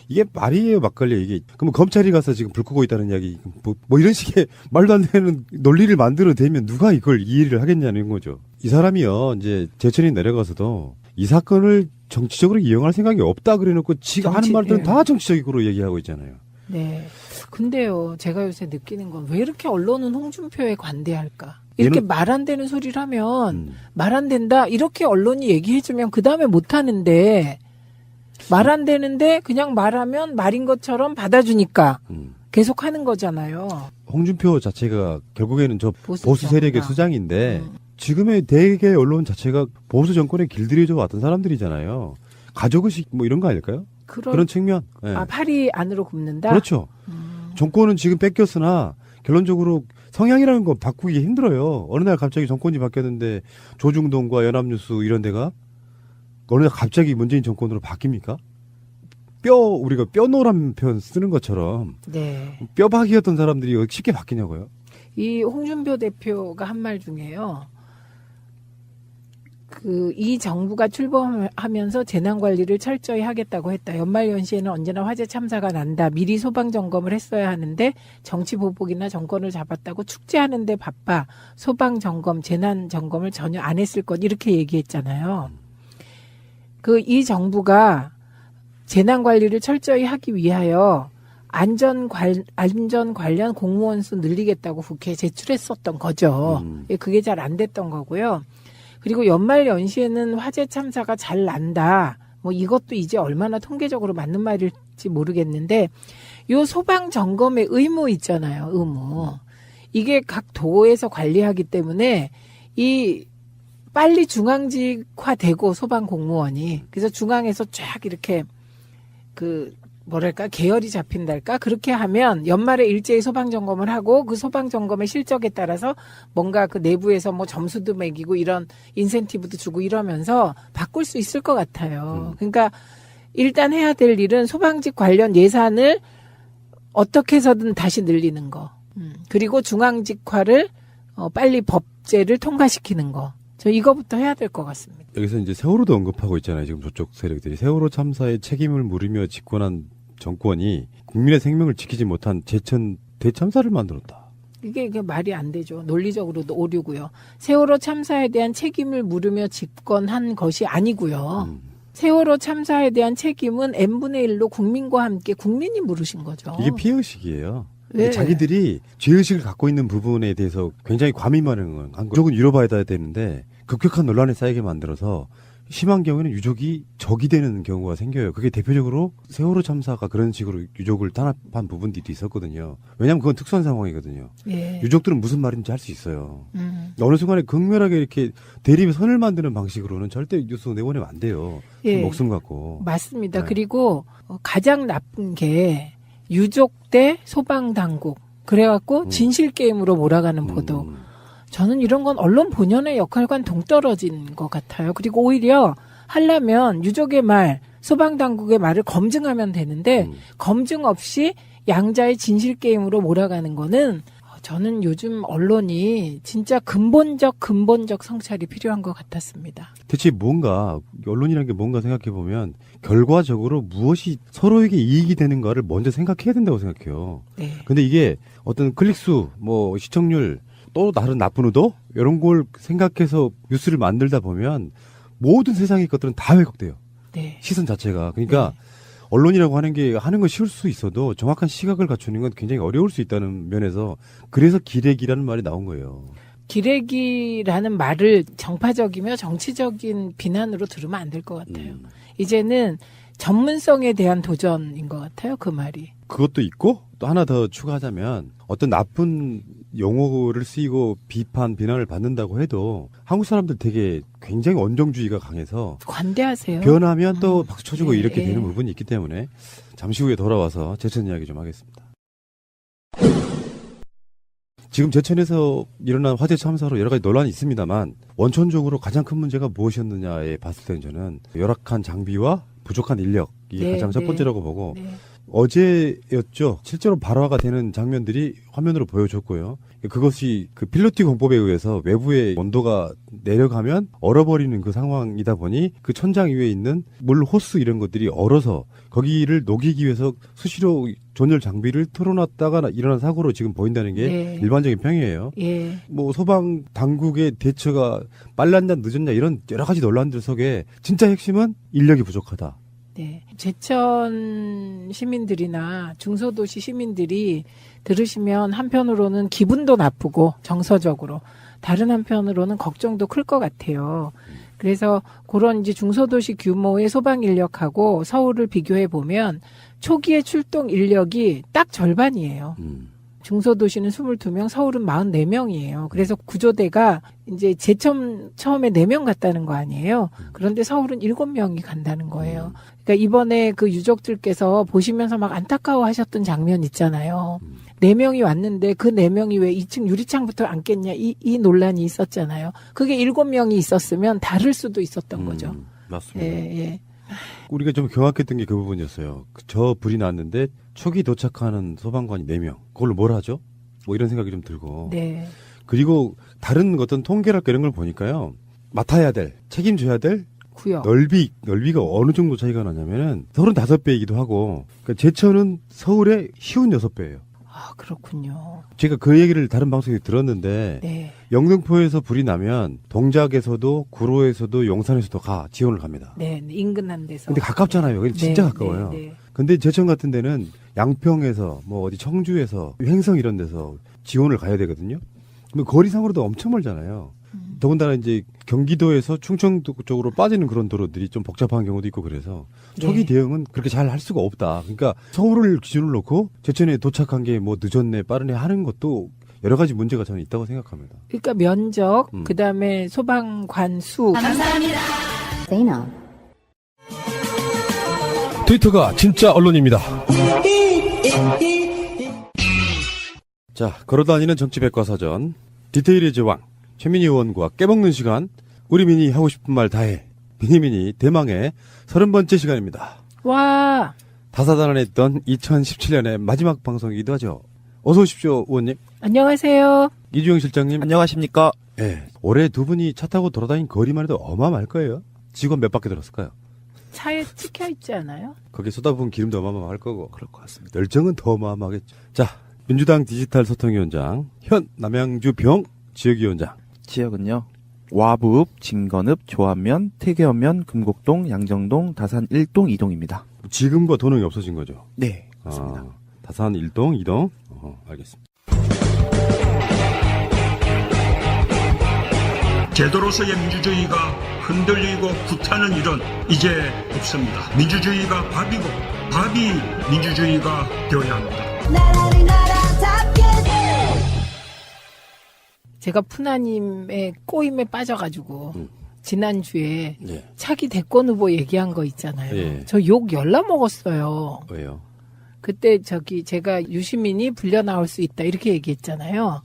이게 말이에요, 막걸리. 이게 그럼 검찰이 가서 지금 불 끄고 있다는 이야기 뭐 이런 식의 말도 안 되는 논리를 만들어내면 누가 이걸 이해를 하겠냐는 거죠. 이 사람이요 이제 제천이 내려가서도 이 사건을 정치적으로 이용할 생각이 없다 그래놓고 지가 하는 말들은 다 정치적으로 얘기하고 있잖아요. 네. 근데요, 제가 요새 느끼는 건 왜 이렇게 언론은 홍준표에 관대할까? 이렇게 말 안 되는 소리를 하면 말 안 된다 이렇게 언론이 얘기해주면 그 다음에 못 하는데 말 안 되는데 그냥 말하면 말인 것처럼 받아주니까 계속 하는 거잖아요. 홍준표 자체가 결국에는 저 보수 세력의 수장인데 지금의 대개 언론 자체가 보수 정권에 길들여져 왔던 사람들이잖아요. 가족의식 뭐 이런 거 아닐까요? 그런 측면. 네. 팔이 안으로 굽는다? 그렇죠. 정권은 지금 뺏겼으나 결론적으로 성향이라는 거 바꾸기 힘들어요. 어느 날 갑자기 정권이 바뀌었는데 조중동과 연합뉴스 이런 데가 어느 날 갑자기 문재인 정권으로 바뀝니까? 우리가 뼈노란 표현 쓰는 것처럼 뼈박이었던 사람들이 쉽게 바뀌냐고요? 이 홍준표 대표가 한 말 중에요. 이 정부가 출범하면서 재난관리를 철저히 하겠다고 했다. 연말연시에는 언제나 화재 참사가 난다. 미리 소방점검을 했어야 하는데 정치보복이나 정권을 잡았다고 축제하는데 바빠. 소방점검, 재난점검을 전혀 안 했을 것 이렇게 얘기했잖아요. 이 정부가 재난관리를 철저히 하기 위하여 안전 관련 공무원 수 늘리겠다고 국회에 제출했었던 거죠. 그게 잘 안 됐던 거고요. 그리고 연말 연시에는 화재 참사가 잘 난다. 뭐 이것도 이제 얼마나 통계적으로 맞는 말일지 모르겠는데 요 소방 점검의 의무 있잖아요. 의무. 이게 각 도에서 관리하기 때문에 이 빨리 중앙직화되고 소방 공무원이 그래서 중앙에서 쫙 이렇게 계열이 잡힌달까? 그렇게 하면 연말에 일제히 소방점검을 하고 그 소방점검의 실적에 따라서 뭔가 그 내부에서 뭐 점수도 매기고 이런 인센티브도 주고 이러면서 바꿀 수 있을 것 같아요. 그러니까 일단 해야 될 일은 소방직 관련 예산을 어떻게 해서든 다시 늘리는 거. 그리고 중앙직화를 빨리 법제를 통과시키는 거. 저 이거부터 해야 될 것 같습니다. 여기서 이제 세월호도 언급하고 있잖아요. 지금 저쪽 세력들이. 세월호 참사의 책임을 물으며 집권한 정권이 국민의 생명을 지키지 못한 대참사를 만들었다. 이게 말이 안 되죠. 논리적으로도 오류고요. 세월호 참사에 대한 책임을 물으며 집권한 것이 아니고요. 세월호 참사에 대한 책임은 n분의 1로 국민과 함께 국민이 물으신 거죠. 이게 피해의식이에요. 네. 자기들이 죄의식을 갖고 있는 부분에 대해서 굉장히 과민반응을 한 유족은 위로받아야 되는데 급격한 논란에 쌓이게 만들어서 심한 경우에는 유족이 적이 되는 경우가 생겨요. 그게 대표적으로 세월호 참사가 그런 식으로 유족을 탄압한 부분들이 있었거든요. 왜냐하면 그건 특수한 상황이거든요. 예. 유족들은 무슨 말인지 알 수 있어요. 어느 순간에 극렬하게 이렇게 대립의 선을 만드는 방식으로는 절대 뉴스 내보내면 안 돼요. 예. 목숨 갖고. 맞습니다. 네. 그리고 가장 나쁜 게 유족 대 소방당국. 그래갖고 진실게임으로 몰아가는 보도. 저는 이런 건 언론 본연의 역할과는 동떨어진 것 같아요. 그리고 오히려 하려면 유족의 말, 소방당국의 말을 검증하면 되는데 검증 없이 양자의 진실게임으로 몰아가는 거는 저는 요즘 언론이 진짜 근본적 성찰이 필요한 것 같았습니다. 대체 언론이라는 게 뭔가 생각해보면 결과적으로 무엇이 서로에게 이익이 되는가를 먼저 생각해야 된다고 생각해요. 네. 근데 이게 어떤 클릭수, 시청률, 또 다른 나쁜 의도 이런 걸 생각해서 뉴스를 만들다 보면 모든 세상의 것들은 다 왜곡돼요. 네. 시선 자체가. 그러니까 언론이라고 하는 건 쉬울 수 있어도 정확한 시각을 갖추는 건 굉장히 어려울 수 있다는 면에서 그래서 기레기라는 말이 나온 거예요. 기레기라는 말을 정파적이며 정치적인 비난으로 들으면 안 될 것 같아요. 이제는 전문성에 대한 도전인 것 같아요. 그 말이. 그것도 있고 또 하나 더 추가하자면 어떤 나쁜 용어를 쓰이고 비난을 받는다고 해도 한국 사람들 되게 굉장히 원정주의가 강해서 관대하세요. 변하면 또 박수 쳐주고 이렇게 되는 부분이 있기 때문에 잠시 후에 돌아와서 제천 이야기 좀 하겠습니다. 지금 제천에서 일어난 화재 참사로 여러 가지 논란이 있습니다만 원천적으로 가장 큰 문제가 무엇이었느냐에 봤을 때는 저는 열악한 장비와 부족한 인력 이게 가장 첫 번째라고 보고 어제였죠. 실제로 발화가 되는 장면들이 화면으로 보여줬고요. 그것이 그 필로티 공법에 의해서 외부의 온도가 내려가면 얼어버리는 그 상황이다 보니 그 천장 위에 있는 물 호스 이런 것들이 얼어서 거기를 녹이기 위해서 수시로 전열 장비를 틀어놨다가 일어난 사고로 지금 보인다는 게 일반적인 평이에요. 소방 당국의 대처가 빨랐냐 늦었냐 이런 여러 가지 논란들 속에 진짜 핵심은 인력이 부족하다. 네. 제천 시민들이나 중소도시 시민들이 들으시면 한편으로는 기분도 나쁘고 정서적으로 다른 한편으로는 걱정도 클 것 같아요. 그래서 그런 이제 중소도시 규모의 소방 인력하고 서울을 비교해 보면 초기의 출동 인력이 딱 절반이에요. 중소도시는 22명, 서울은 44명이에요. 그래서 구조대가 이제 처음에 4명 갔다는 거 아니에요. 그런데 서울은 7명이 간다는 거예요. 그러니까 이번에 그 유족들께서 보시면서 막 안타까워 하셨던 장면 있잖아요. 4명이 왔는데 그 4명이 왜 2층 유리창부터 안 깼냐 이 논란이 있었잖아요. 그게 7명이 있었으면 다를 수도 있었던 거죠. 맞습니다. 예. 우리가 좀 경악했던 게 그 부분이었어요. 저 불이 났는데 초기 도착하는 소방관이 4명. 그걸로 뭘 하죠? 이런 생각이 좀 들고. 네. 그리고 다른 어떤 통계랄까 이런 걸 보니까요. 맡아야 될, 책임져야 될 구역. 넓이가 어느 정도 차이가 나냐면은 35배이기도 하고, 그러니까 제천은 서울의 쉬운 6배예요. 아, 그렇군요. 제가 그 얘기를 다른 방송에 들었는데, 네. 영등포에서 불이 나면 동작에서도 구로에서도 용산에서도 지원을 갑니다. 네, 인근한 데서. 근데 가깝잖아요. 진짜 네, 가까워요. 네, 네. 근데 제천 같은 데는 양평에서 뭐 어디 청주에서 횡성 이런 데서 지원을 가야 되거든요. 그럼 거리상으로도 엄청 멀잖아요. 더군다나 이제 경기도에서 충청 쪽으로 빠지는 그런 도로들이 좀 복잡한 경우도 있고 그래서 초기 대응은 그렇게 잘 할 수가 없다. 그러니까 서울을 기준으로 놓고 제천에 도착한 게 뭐 늦었네 빠르네 하는 것도 여러 가지 문제가 저는 있다고 생각합니다. 그러니까 면적, 그다음에 소방관 수. 감사합니다. 트위터가 진짜 언론입니다. 자, 걸어다니는 정치백과사전 디테일의 제왕 최민희 의원과 깨먹는 시간. 우리 미니 하고 싶은 말 다해. 미니미니 대망의 30번째 시간입니다. 와. 다사다난했던 2017년의 마지막 방송이기도 하죠. 어서 오십시오, 의원님. 안녕하세요. 이주영 실장님. 안녕하십니까. 네. 올해 두 분이 차 타고 돌아다닌 거리만 해도 어마어마할 거예요. 직원 몇 바퀴 들었을까요? 차에 찍혀 있지 않아요? 거기 쏟아부은 기름도 어마어마할 거고. 그럴 것 같습니다. 열정은 더 어마어마하겠죠. 자, 민주당 디지털 소통위원장 현 남양주 병 지역위원장. 지역은요. 와부읍, 진건읍, 조안면, 태계읍면, 금곡동, 양정동, 다산 1동, 2동입니다. 지금과 도능이 없어진 거죠? 네, 맞습니다. 다산 1동, 2동? 알겠습니다. 제도로서의 민주주의가 흔들리고 구타는 일은 이제 없습니다. 민주주의가 밥이고 밥이 민주주의가 되어야 합니다. 제가 푸나님의 꼬임에 빠져가지고 지난주에 네. 차기 대권 후보 얘기한 거 있잖아요. 네. 저 욕 열나 먹었어요. 왜요? 그때 제가 유시민이 불려 나올 수 있다 이렇게 얘기했잖아요.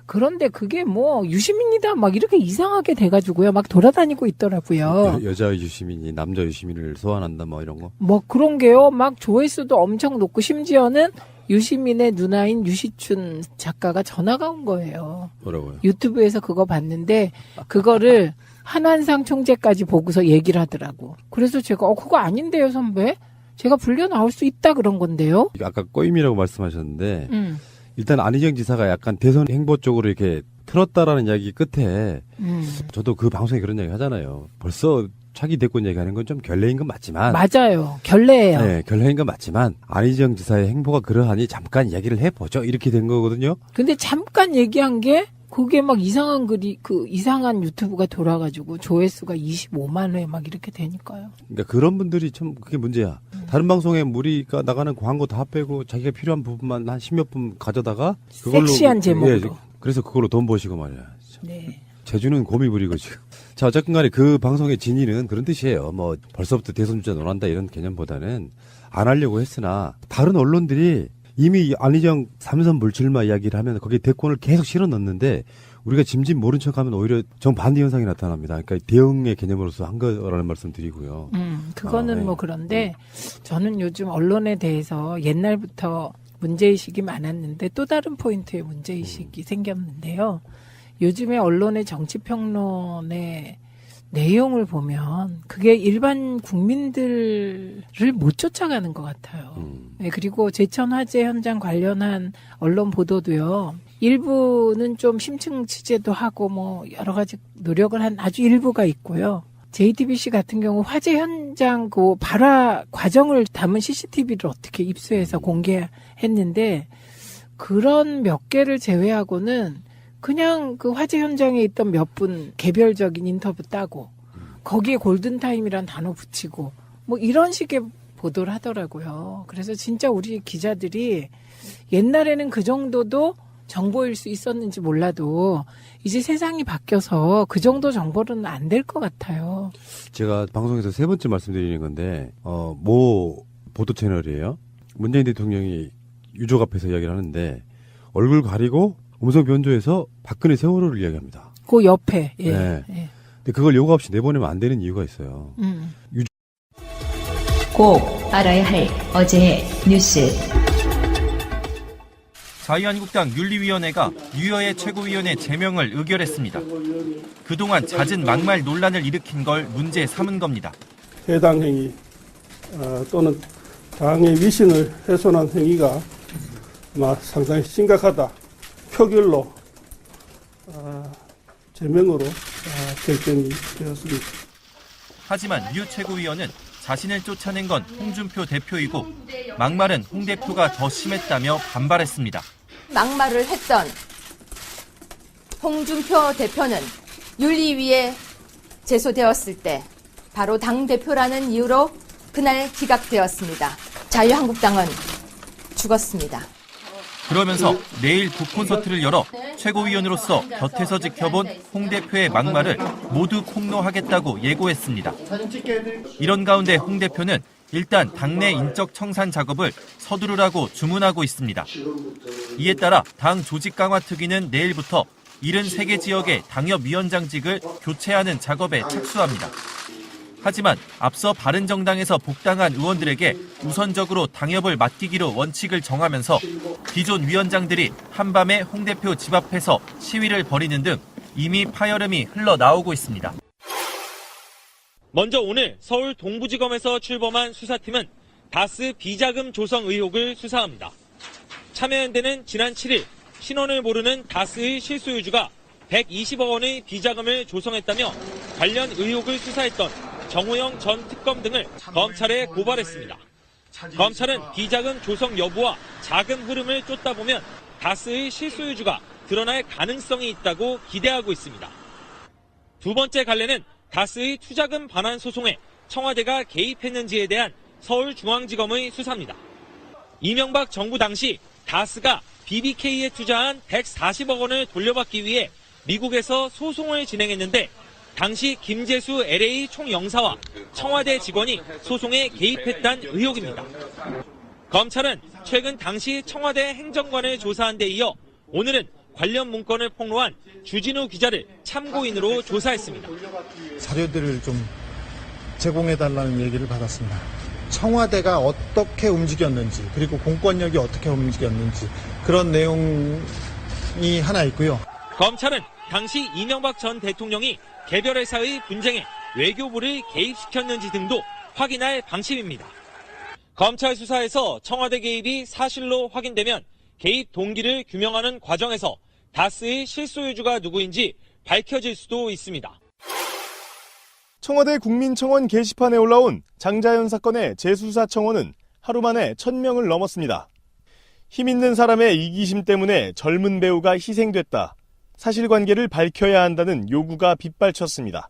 그런데 그게 뭐 유시민이다 막 이렇게 이상하게 돼가지고요. 막 돌아다니고 있더라고요. 여자 유시민이 남자 유시민을 소환한다 뭐 이런 거? 뭐 그런 게요. 막 조회수도 엄청 높고 심지어는 유시민의 누나인 유시춘 작가가 전화가 온 거예요. 뭐라고요? 유튜브에서 그거 봤는데 그거를 한환상 총재까지 보고서 얘기를 하더라고. 그래서 제가 그거 아닌데요 선배? 제가 불려 나올 수 있다 그런 건데요. 아까 꼬임이라고 말씀하셨는데 일단 안희정 지사가 약간 대선 행보 쪽으로 이렇게 틀었다라는 이야기 끝에 저도 그 방송에 그런 이야기 하잖아요. 벌써 차기 대권 얘기하는 건 좀 결례인 건 맞지만 맞아요. 결례예요. 네, 결례인 건 맞지만 안희정 지사의 행보가 그러하니 잠깐 얘기를 해보죠. 이렇게 된 거거든요. 근데 잠깐 얘기한 게 그게 막 이상한 이상한 유튜브가 돌아가지고 조회수가 25만 회 막 이렇게 되니까요. 그러니까 그런 분들이 참 그게 문제야. 다른 방송에 우리가 나가는 광고 다 빼고 자기가 필요한 부분만 한 10몇 분 가져다가 그걸로 섹시한 제목으로. 예, 그래서 그걸로 돈 버시고 말이야. 네. 제주는 곰이 부리고 지금. 자, 어쨌든 간에 그 방송의 진위는 그런 뜻이에요. 뭐 벌써부터 대선 주자 논한다 이런 개념보다는 안 하려고 했으나 다른 언론들이 이미 안희정 3선 불출마 이야기를 하면 거기에 대권을 계속 실어 넣는데 우리가 짐짓 모른 척하면 오히려 정반대 현상이 나타납니다. 그러니까 대응의 개념으로서 한 거라는 말씀 드리고요. 그거는 네. 뭐 그런데 저는 요즘 언론에 대해서 옛날부터 문제의식이 많았는데 또 다른 포인트의 문제의식이 생겼는데요. 요즘에 언론의 정치평론의 내용을 보면 그게 일반 국민들을 못 쫓아가는 것 같아요. 네, 그리고 제천 화재 현장 관련한 언론 보도도요. 일부는 좀 심층 취재도 하고 뭐 여러 가지 노력을 한 아주 일부가 있고요. JTBC 같은 경우 화재 현장 그 발화 과정을 담은 CCTV를 어떻게 입수해서 공개했는데 그런 몇 개를 제외하고는 그냥 그 화재 현장에 있던 몇 분 개별적인 인터뷰 따고 거기에 골든타임이란 단어 붙이고 뭐 이런 식의 보도를 하더라고요. 그래서 진짜 우리 기자들이 옛날에는 그 정도도 정보일 수 있었는지 몰라도 이제 세상이 바뀌어서 그 정도 정보는 안 될 것 같아요. 제가 방송에서 3번째 말씀드리는 건데 모 보도 채널이에요. 문재인 대통령이 유족 앞에서 이야기를 하는데 얼굴 가리고 음성 변조해서 박근혜 세월호를 이야기합니다. 그 옆에. 예. 네. 예. 근데 그걸 요구 없이 내보내면 안 되는 이유가 있어요. 꼭 알아야 할 어제의 뉴스. 자유한국당 윤리위원회가 유여의 최고위원회 제명을 의결했습니다. 그동안 잦은 막말 논란을 일으킨 걸 문제 삼은 겁니다. 해당 행위 또는 당의 위신을 훼손한 행위가 상당히 심각하다. 표결로 제명으로 결정이 되었습니다. 하지만 유 최고위원은 자신을 쫓아낸 건 홍준표 대표이고 막말은 홍 대표가 더 심했다며 반발했습니다. 막말을 했던 홍준표 대표는 윤리위에 제소되었을 때 바로 당대표라는 이유로 그날 기각되었습니다. 자유한국당은 죽었습니다. 그러면서 내일 북콘서트를 열어 최고위원으로서 곁에서 지켜본 홍 대표의 막말을 모두 폭로하겠다고 예고했습니다. 이런 가운데 홍 대표는 일단 당내 인적 청산 작업을 서두르라고 주문하고 있습니다. 이에 따라 당 조직 강화 특위는 내일부터 73개 지역의 당협위원장직을 교체하는 작업에 착수합니다. 하지만 앞서 바른정당에서 복당한 의원들에게 우선적으로 당협을 맡기기로 원칙을 정하면서 기존 위원장들이 한밤에 홍 대표 집 앞에서 시위를 벌이는 등 이미 파열음이 흘러나오고 있습니다. 먼저 오늘 서울 동부지검에서 출범한 수사팀은 다스 비자금 조성 의혹을 수사합니다. 참여연대는 지난 7일 신원을 모르는 다스의 실소유주가 120억 원의 비자금을 조성했다며 관련 의혹을 수사했던 정호영 전 특검 등을 검찰에 고발했습니다. 검찰은 비자금 조성 여부와 자금 흐름을 쫓다 보면 다스의 실소유주가 드러날 가능성이 있다고 기대하고 있습니다. 두 번째 갈래는 다스의 투자금 반환 소송에 청와대가 개입했는지에 대한 서울중앙지검의 수사입니다. 이명박 정부 당시 다스가 BBK에 투자한 140억 원을 돌려받기 위해 미국에서 소송을 진행했는데 당시 김재수 LA 총영사와 청와대 직원이 소송에 개입했다는 의혹입니다. 검찰은 최근 당시 청와대 행정관을 조사한 데 이어 오늘은 관련 문건을 폭로한 주진우 기자를 참고인으로 조사했습니다. 자료들을 좀 제공해달라는 얘기를 받았습니다. 청와대가 어떻게 움직였는지 그리고 공권력이 어떻게 움직였는지 그런 내용이 하나 있고요. 검찰은 당시 이명박 전 대통령이 개별 회사의 분쟁에 외교부를 개입시켰는지 등도 확인할 방침입니다. 검찰 수사에서 청와대 개입이 사실로 확인되면 개입 동기를 규명하는 과정에서 다스의 실소유주가 누구인지 밝혀질 수도 있습니다. 청와대 국민청원 게시판에 올라온 장자연 사건의 재수사 청원은 하루 만에 1000명을 넘었습니다. 힘 있는 사람의 이기심 때문에 젊은 배우가 희생됐다. 사실관계를 밝혀야 한다는 요구가 빗발쳤습니다.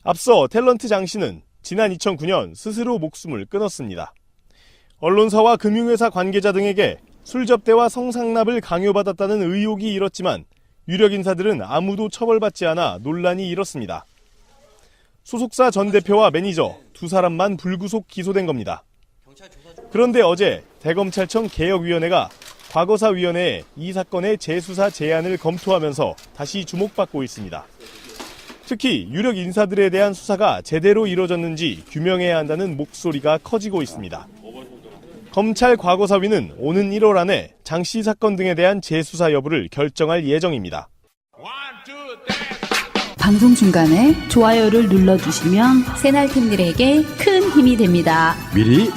앞서 탤런트 장 씨는 지난 2009년 스스로 목숨을 끊었습니다. 언론사와 금융회사 관계자 등에게 술접대와 성상납을 강요받았다는 의혹이 일었지만 유력 인사들은 아무도 처벌받지 않아 논란이 일었습니다. 소속사 전 대표와 매니저 두 사람만 불구속 기소된 겁니다. 그런데 어제 대검찰청 개혁위원회가 과거사위원회에 이 사건의 재수사 제안을 검토하면서 다시 주목받고 있습니다. 특히 유력 인사들에 대한 수사가 제대로 이뤄졌는지 규명해야 한다는 목소리가 커지고 있습니다. 검찰 과거사위는 오는 1월 안에 장 씨 사건 등에 대한 재수사 여부를 결정할 예정입니다. 방송 중간에 좋아요를 눌러주시면 새날팀들에게 큰 힘이 됩니다. 미리